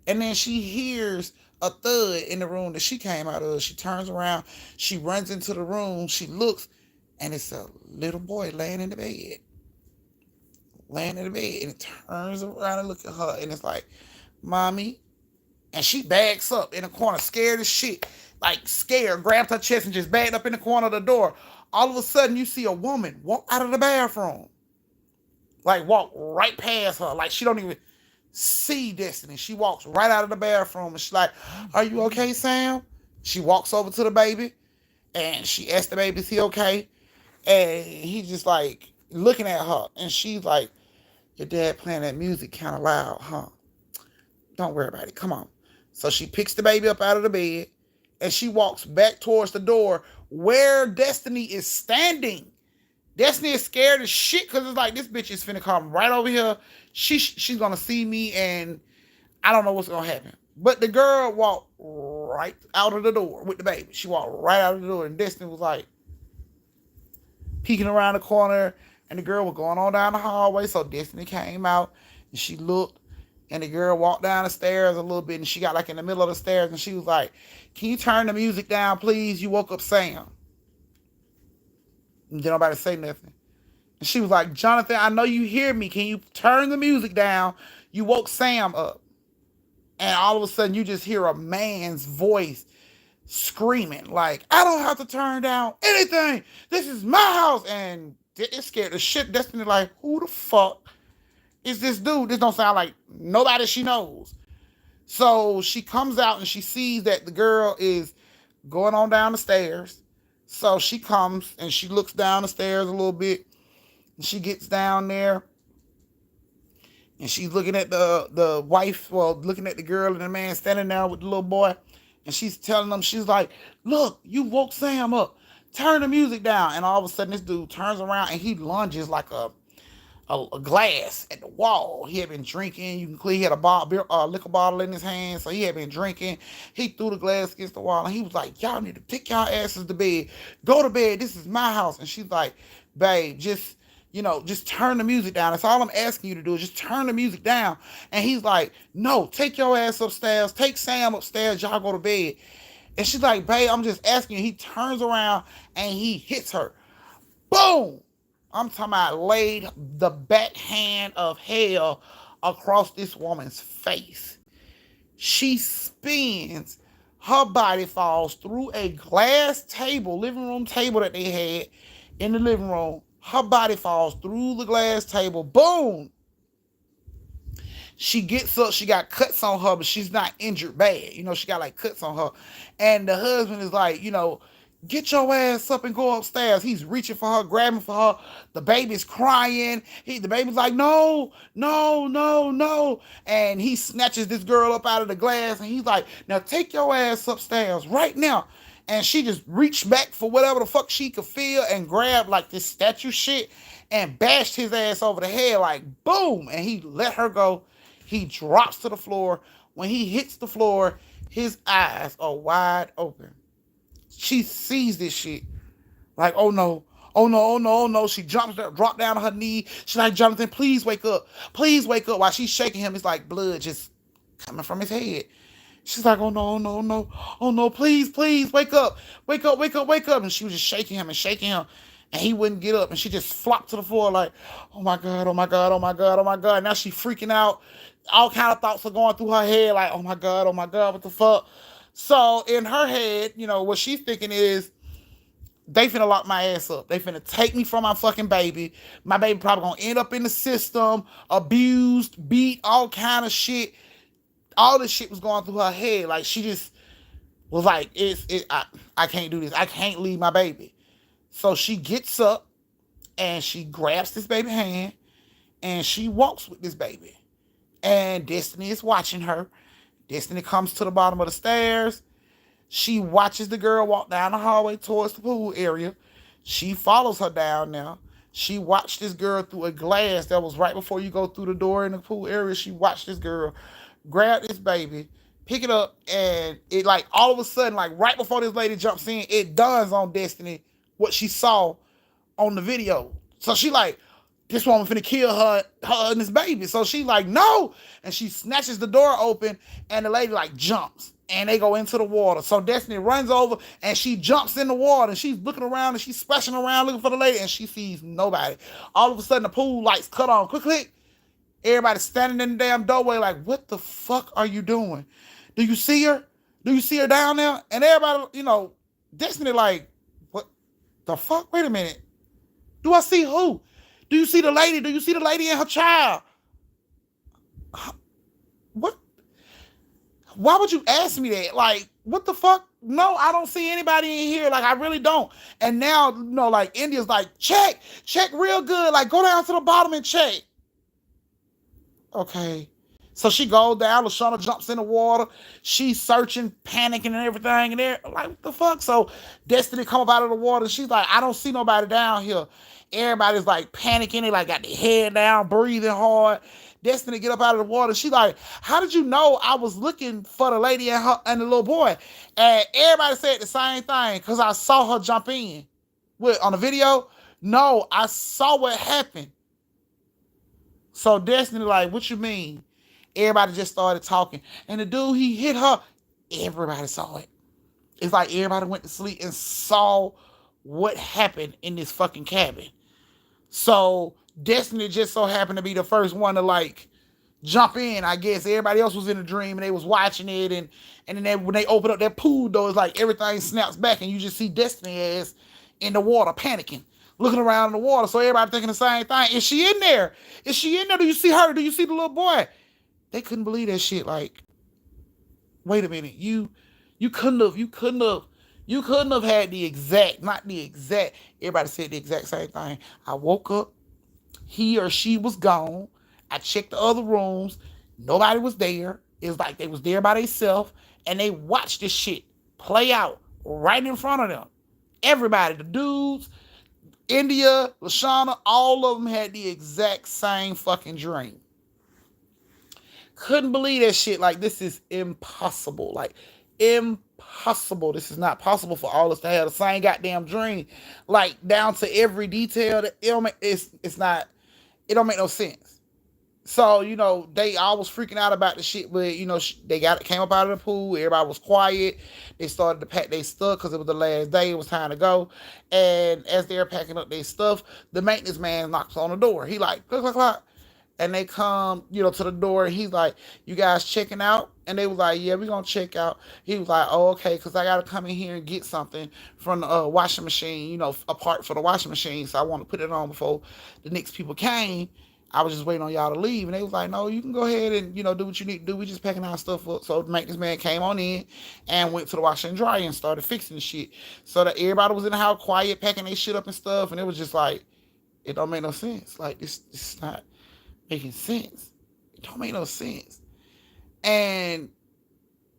And then she hears a thud in the room that she came out of. She turns around. She runs into the room. She looks, and it's a little boy laying in the bed. And it turns around and looks at her, and it's like, Mommy. And she bags up in the corner, scared as shit. Like scared, grabbed her chest and just bagged up in the corner of the door. All of a sudden, you see a woman walk out of the bathroom. Like walk right past her. Like she don't even see Destiny. She walks right out of the bathroom and she's like, "Are you okay, Sam?" She walks over to the baby and she asks the baby, "Is he okay?" And he's just like looking at her and she's like, "Your dad playing that music kind of loud, huh? Don't worry about it. Come on." So she picks the baby up out of the bed and she walks back towards the door where Destiny is standing. Destiny is scared as shit because it's like, this bitch is finna come right over here. She's gonna see me and I don't know what's gonna happen. But the girl walked right out of the door with the baby. She walked right out of the door and Destiny was like peeking around the corner and the girl was going on down the hallway. So Destiny came out and she looked and the girl walked down the stairs a little bit and she got like in the middle of the stairs and she was like, "Can you turn the music down, please? You woke up Sam." And didn't nobody say nothing. And she was like, "Jonathan, I know you hear me. Can you turn the music down? You woke Sam up." And all of a sudden you just hear a man's voice screaming like, "I don't have to turn down anything. This is my house." And it scared the shit. Destiny like, who the fuck is this dude? This don't sound like nobody she knows. So she comes out and she sees that the girl is going on down the stairs. So she comes and she looks down the stairs a little bit. And she gets down there and she's looking at the wife, well, looking at the girl and the man standing there with the little boy. And she's telling them, she's like, "Look, you woke Sam up. Turn the music down." And all of a sudden this dude turns around and he lunges like a glass at the wall. He had been drinking. You can clear he had a liquor bottle in his hand, so he had been drinking. He threw the glass against the wall, and he was like, "Y'all need to take y'all asses to bed. Go to bed. This is my house." And she's like, "Babe, just turn the music down. That's all I'm asking you to do is just turn the music down." And he's like, "No, take your ass upstairs. Take Sam upstairs. Y'all go to bed." And she's like, "Babe, I'm just asking you." He turns around and he hits her. Boom! I'm talking about laid the backhand of hell across this woman's face. She spins. Her body falls through a glass table, living room table that they had in the living room. Her body falls through the glass table. Boom! She gets up. She got cuts on her, but she's not injured bad. She got like cuts on her. And the husband is like, "Get your ass up and go upstairs." He's reaching for her, grabbing for her. The baby's crying. The baby's like, "No, no, no, no." And he snatches this girl up out of the glass and he's like, "Now take your ass upstairs right now." And she just reached back for whatever the fuck she could feel and grabbed like this statue shit and bashed his ass over the head like boom. And he let her go. He drops to the floor. When he hits the floor, his eyes are wide open. She sees this shit. Like, "Oh no, oh no, oh no, oh no." She dropped down on her knee. She's like, "Jonathan, please wake up. Please wake up." While she's shaking him, it's like blood just coming from his head. She's like, "Oh no, oh no, oh no, oh no, please, please, wake up. Wake up, wake up, wake up." And she was just shaking him and shaking him. And he wouldn't get up. And she just flopped to the floor like, "Oh my God, oh my God, oh my God, oh my God." Now she's freaking out. All kind of thoughts are going through her head like, "Oh my God, what the fuck?" So in her head, what she's thinking is, they finna lock my ass up. They finna take me from my fucking baby. My baby probably gonna end up in the system, abused, beat, all kind of shit. All this shit was going through her head. Like she just was like, I can't do this. I can't leave my baby. So she gets up and she grabs this baby's hand and she walks with this baby. And Destiny is watching her. Destiny comes to the bottom of the stairs. She watches the girl walk down the hallway towards the pool area. She follows her down now. She watched this girl through a glass that was right before you go through the door in the pool area. She watched this girl grab this baby, pick it up, and it like all of a sudden, like right before this lady jumps in, it dawns on Destiny what she saw on the video. So she like, this woman finna kill her and this baby. So she like, "No." And she snatches the door open and the lady like jumps and they go into the water. So Destiny runs over and she jumps in the water and she's looking around and she's splashing around looking for the lady and she sees nobody. All of a sudden the pool lights cut on. Quick, quick. Everybody standing in the damn doorway like, "What the fuck are you doing?" Do you see her? Do you see her down there? And everybody, Destiny like, what the fuck? Wait a minute. Do I see who? Do you see the lady? Do you see the lady and her child? What? Why would you ask me that? Like, what the fuck? No, I don't see anybody in here. Like, I really don't. And now, like, India's like, check real good. Like, go down to the bottom and check. Okay. So she goes down. Lashana jumps in the water. She's searching, panicking, and everything. And they're like, what the fuck? So Destiny come up out of the water. She's like, I don't see nobody down here. Everybody's like panicking. They like got their head down, breathing hard. Destiny get up out of the water. She's like, how did you know I was looking for the lady and the little boy? And everybody said the same thing because I saw her jump in. On the video? No, I saw what happened. So Destiny like, what you mean? Everybody just started talking. And the dude, he hit her. Everybody saw it. It's like everybody went to sleep and saw what happened in this fucking cabin. So Destiny just so happened to be the first one to like jump in. I guess everybody else was in a dream and they was watching it. And then when they open up that pool door, it's like everything snaps back and you just see Destiny ass in the water panicking, looking around in the water. So everybody thinking the same thing. Is she in there? Is she in there? Do you see her? Do you see the little boy? They couldn't believe that shit. Like, wait a minute. You couldn't have had the exact, not the exact. Everybody said the exact same thing. I woke up. He or she was gone. I checked the other rooms. Nobody was there. It was like they was there by themselves. And they watched this shit play out right in front of them. Everybody, the dudes, India, Lashana, all of them had the exact same fucking dream. Couldn't believe that shit. Like, this is impossible. Like, impossible. This is not possible for all of us to have the same goddamn dream. Like, down to every detail. That it don't make no sense. So, they all was freaking out about the shit, but, they came up out of the pool. Everybody was quiet. They started to pack their stuff because it was the last day. It was time to go. And as they're packing up their stuff, the maintenance man knocks on the door. He like, click, click, click. And they come, to the door. And he's like, you guys checking out? And they was like, yeah, we're going to check out. He was like, oh, okay, because I got to come in here and get something from the washing machine, a part for the washing machine. So I want to put it on before the next people came. I was just waiting on y'all to leave. And they was like, no, you can go ahead and, do what you need to do. We just packing our stuff up. So the maintenance man came on in and went to the washer and dryer and started fixing the shit. So that everybody was in the house quiet, packing their shit up and stuff. And it was just like, it don't make no sense. Like, this is not making sense. It don't make no sense. And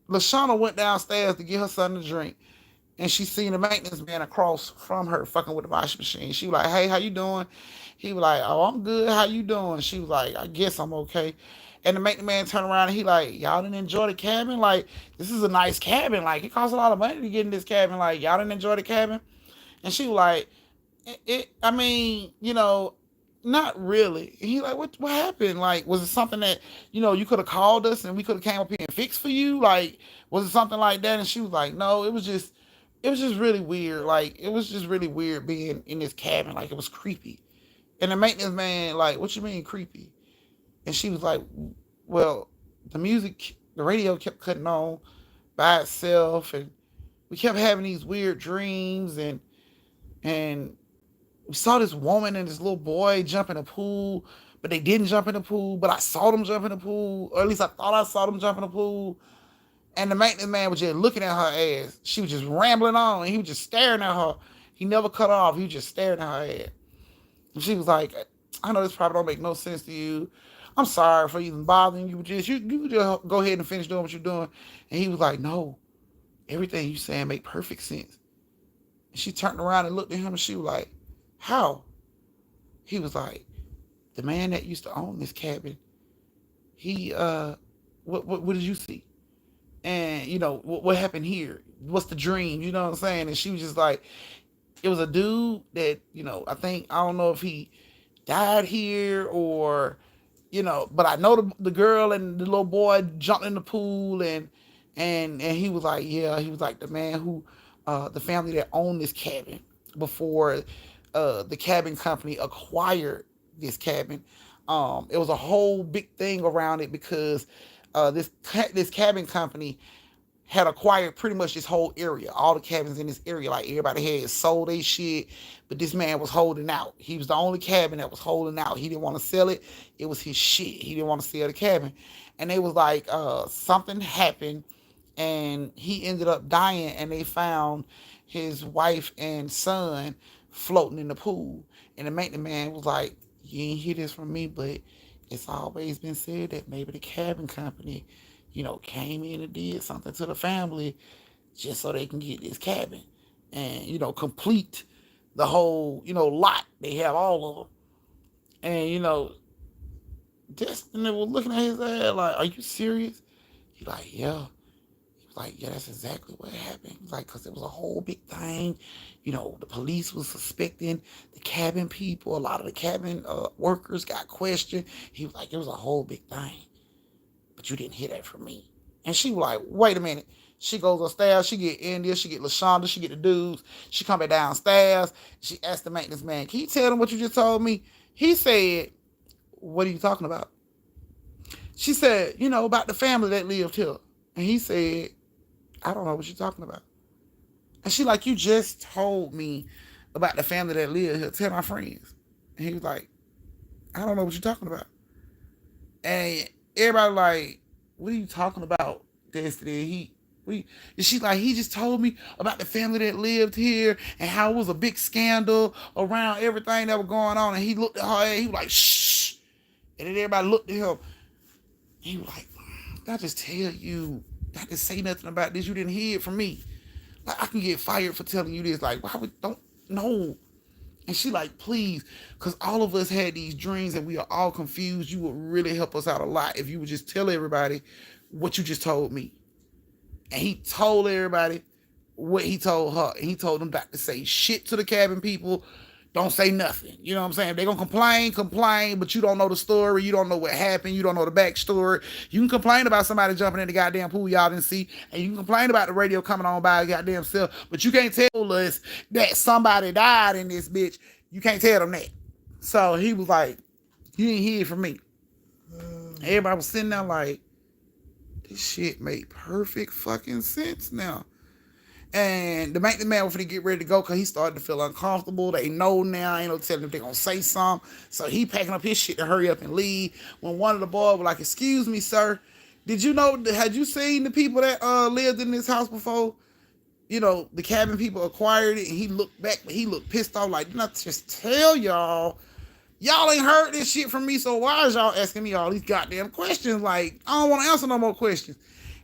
Lashana went downstairs to get her son a drink. And she seen the maintenance man across from her fucking with the washing machine. She was like, hey, how you doing? He was like, oh, I'm good. How you doing? She was like, I guess I'm okay. And the maintenance man turned around and he like, y'all didn't enjoy the cabin? Like, this is a nice cabin. Like, it costs a lot of money to get in this cabin. Like, y'all didn't enjoy the cabin? And she was like, not really. And he like, what happened? Like, was it something that, you could have called us and we could have came up here and fixed for you? Like, was it something like that? And she was like, no, it was just really weird. Like, it was just really weird being in this cabin. Like, it was creepy. And the maintenance man, like, what you mean creepy? And she was like, well, the radio kept cutting on by itself. And we kept having these weird dreams. And we saw this woman and this little boy jump in the pool, but they didn't jump in the pool. But I saw them jump in the pool, or at least I thought I saw them jump in the pool. And the maintenance man was just looking at her ass. She was just rambling on, and he was just staring at her. He never cut her off. He was just staring at her ass. And she was like, I know this probably don't make no sense to you. I'm sorry for even bothering you. You just go ahead and finish doing what you're doing. And he was like, no, everything you saying make perfect sense. And she turned around and looked at him, and she was like, how? He was like, the man that used to own this cabin, he, what did you see? And, what happened here? What's the dream? You know what I'm saying? And she was just like, it was a dude that, I don't know if he died here or, but I know the girl and the little boy jumped in the pool and he was like, yeah, he was like the man who, the family that owned this cabin before the cabin company acquired this cabin. It was a whole big thing around it because this cabin company had acquired pretty much this whole area, all the cabins in this area. Like everybody had sold their shit, but this man was holding out. He was the only cabin that was holding out. He didn't want to sell it. It was his shit. He didn't want to sell the cabin. And they was like, something happened and he ended up dying, and they found his wife and son floating in the pool. And the maintenance man was like, you ain't hear this from me, but it's always been said that maybe the cabin company, came in and did something to the family just so they can get this cabin and, complete the whole, lot. They have all of them. And, Destiny was looking at his ass like, are you serious? He like, yeah. He was like, yeah, that's exactly what happened. He was like, because it was a whole big thing. The police was suspecting the cabin people. A lot of the cabin workers got questioned. He was like, it was a whole big thing. But you didn't hear that from me. And she was like, wait a minute. She goes upstairs. She get India. She get LaShonda. She get the dudes. She come back downstairs. She asked the maintenance man, can you tell them what you just told me? He said, what are you talking about? She said, about the family that lived here. And he said, I don't know what you're talking about. And she like, you just told me about the family that lived here. Tell my friends. And he was like, I don't know what you're talking about. And everybody like, what are you talking about, Destiny? She's like, he just told me about the family that lived here and how it was a big scandal around everything that was going on. And he looked at her and he was like, shh. And then everybody looked at him. He was like, did I just tell you, not to say nothing about this? You didn't hear it from me. Like, I can get fired for telling you this. Like, why would, don't know? And she like, please, because all of us had these dreams and we are all confused. You would really help us out a lot if you would just tell everybody what you just told me. And he told everybody what he told her. And he told them not to say shit to the cabin people. Don't say nothing. You know what I'm saying? If they're going to complain, but you don't know the story. You don't know what happened. You don't know the backstory. You can complain about somebody jumping in the goddamn pool y'all didn't see. And you can complain about the radio coming on by goddamn self. But you can't tell us that somebody died in this bitch. You can't tell them that. So he was like, you didn't hear it from me. Everybody was sitting there like, this shit made perfect fucking sense now. And the maintenance man was finna get ready to go because he started to feel uncomfortable. They know now, ain't no telling if they're gonna say something. So he packing up his shit to hurry up and leave. When one of the boys was like, excuse me, sir, did you know, had you seen the people that lived in this house before? The cabin people acquired it, and he looked back, but he looked pissed off like, didn't I just tell y'all? Y'all ain't heard this shit from me, so why is y'all asking me all these goddamn questions? Like, I don't want to answer no more questions.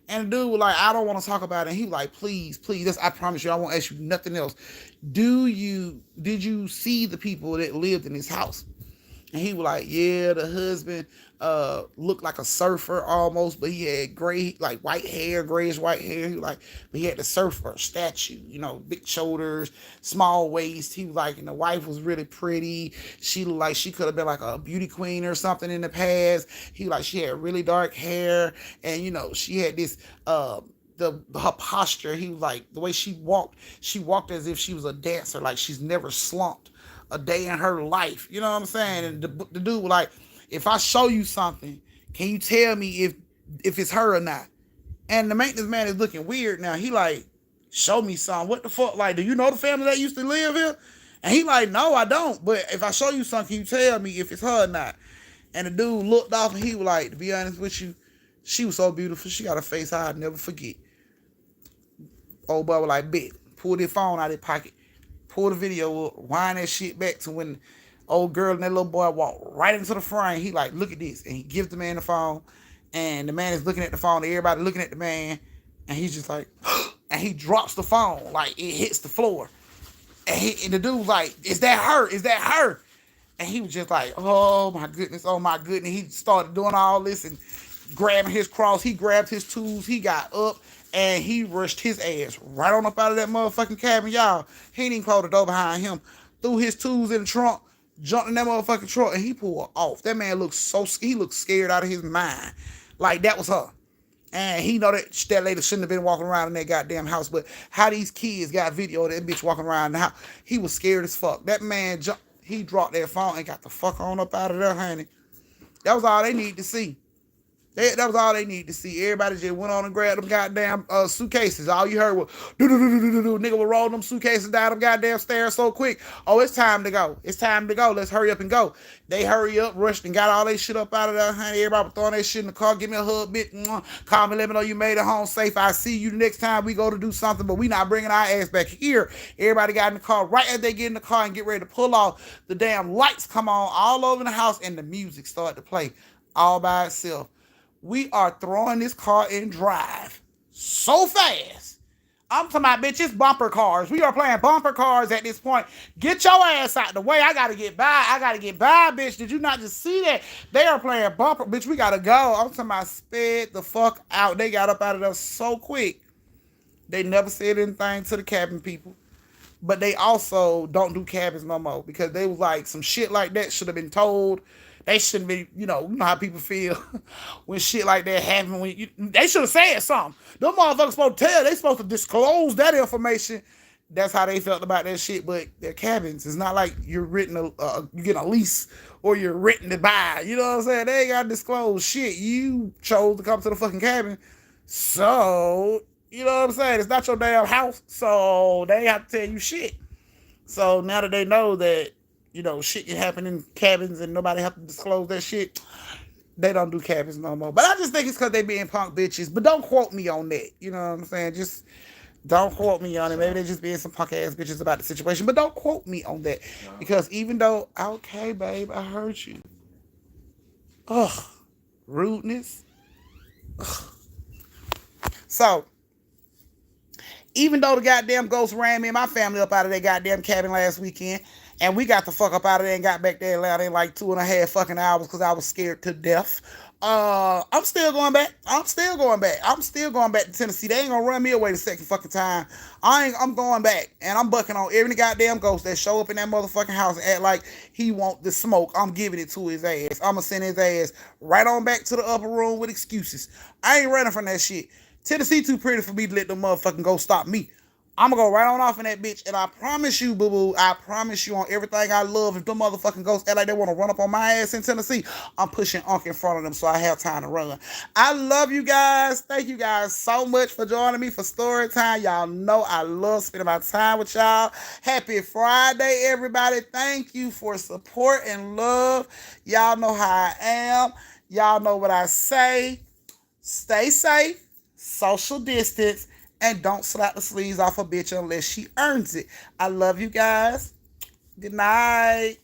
And the dude was like, I don't want to talk about it. And he was like, please, I promise you, I won't ask you nothing else. Did you see the people that lived in this house? And he was like, yeah, the husband looked like a surfer almost, but he had gray, like white hair, grayish white hair. He was like, but he had the surfer statue, big shoulders, small waist. He was like, and the wife was really pretty. She looked like she could have been like a beauty queen or something in the past. He was like, she had really dark hair, and she had this her posture. He was like, the way she walked as if she was a dancer, like she's never slumped a day in her life. You know what I'm saying? And the dude was like, if I show you something, can you tell me if it's her or not? And the maintenance man is looking weird now. He like, show me something. What the fuck? Like, do you know the family that used to live here? And he like, no, I don't. But if I show you something, can you tell me if it's her or not? And the dude looked off and he was like, to be honest with you, she was so beautiful. She got a face I'd never forget. Old boy was like, bet. Pulled his phone out of his pocket. Pull the video up, wind that shit back to when old girl and that little boy walked right into the frame. He like, look at this. And he gives the man the phone. And the man is looking at the phone. Everybody looking at the man. And he's just like, and he drops the phone. Like, it hits the floor. And the dude's like, is that her? Is that her? And he was just like, oh my goodness. He started doing all this and grabbing his cross. He grabbed his tools. He got up. And he rushed his ass right on up out of that motherfucking cabin, y'all. He didn't even close the door behind him. Threw his tools in the trunk, jumped in that motherfucking truck, and he pulled off. That man looked he looked scared out of his mind. Like, that was her. And he know that lady shouldn't have been walking around in that goddamn house. But how these kids got video of that bitch walking around the house, he was scared as fuck. That man he dropped that phone and got the fuck on up out of there, honey. That was all they needed to see. That was all they need to see. Everybody just went on and grabbed them goddamn suitcases. All you heard was do do do do do do. Nigga was rolling them suitcases down them goddamn stairs so quick. Oh, it's time to go. It's time to go. Let's hurry up and go. They hurry up, rushed, and got all their shit up out of there. Honey, everybody was throwing their shit in the car. Give me a hug, bitch. Call me, let me know you made it home safe. I see you next time we go to do something, but we not bringing our ass back here. Everybody got in the car. Right as they get in the car and get ready to pull off, the damn lights come on all over the house and the music started to play all by itself. We are throwing this car in drive so fast. I'm talking about, bitch, it's bumper cars. We are playing bumper cars at this point. Get your ass out the way. I got to get by. I got to get by, bitch. Did you not just see that? They are playing bumper. Bitch, we got to go. I'm talking about sped the fuck out. They got up out of there so quick. They never said anything to the cabin people. But they also don't do cabins no more because they was like, some shit like that should have been told. They shouldn't be, you know how people feel when shit like that happen. They should have said something. Them motherfuckers supposed to tell. They supposed to disclose that information. That's how they felt about that shit. But their cabins, it's not like you're you get a lease or you're written to buy. You know what I'm saying? They ain't got to disclose shit. You chose to come to the fucking cabin. So, you know what I'm saying? It's not your damn house. So they have to tell you shit. So now that they know that, shit can happen in cabins and nobody have to disclose that shit, they don't do cabins no more. But I just think it's because they being punk bitches. But don't quote me on that. You know what I'm saying? Just don't quote me on it. Maybe they just being some punk ass bitches about the situation. But don't quote me on that. Because even though, okay, babe, I heard you. Ugh. Rudeness. Ugh. So, even though the goddamn ghost ran me and my family up out of their goddamn cabin last weekend, and we got the fuck up out of there and got back there in like 2.5 fucking hours because I was scared to death. I'm still going back. I'm still going back to Tennessee. They ain't gonna run me away the second fucking time. I'm going back and I'm bucking on every goddamn ghost that show up in that motherfucking house and act like he want the smoke. I'm giving it to his ass. I'm gonna send his ass right on back to the upper room with excuses. I ain't running from that shit. Tennessee too pretty for me to let them motherfucking go stop me. I'm gonna go right on off in that bitch, and I promise you, boo-boo, I promise you on everything I love, if them motherfucking ghosts act like they want to run up on my ass in Tennessee, I'm pushing Unc in front of them so I have time to run. I love you guys. Thank you guys so much for joining me for story time. Y'all know I love spending my time with y'all. Happy Friday, everybody. Thank you for support and love. Y'all know how I am. Y'all know what I say. Stay safe, social distance, and don't slap the sleeves off a bitch unless she earns it. I love you guys. Good night.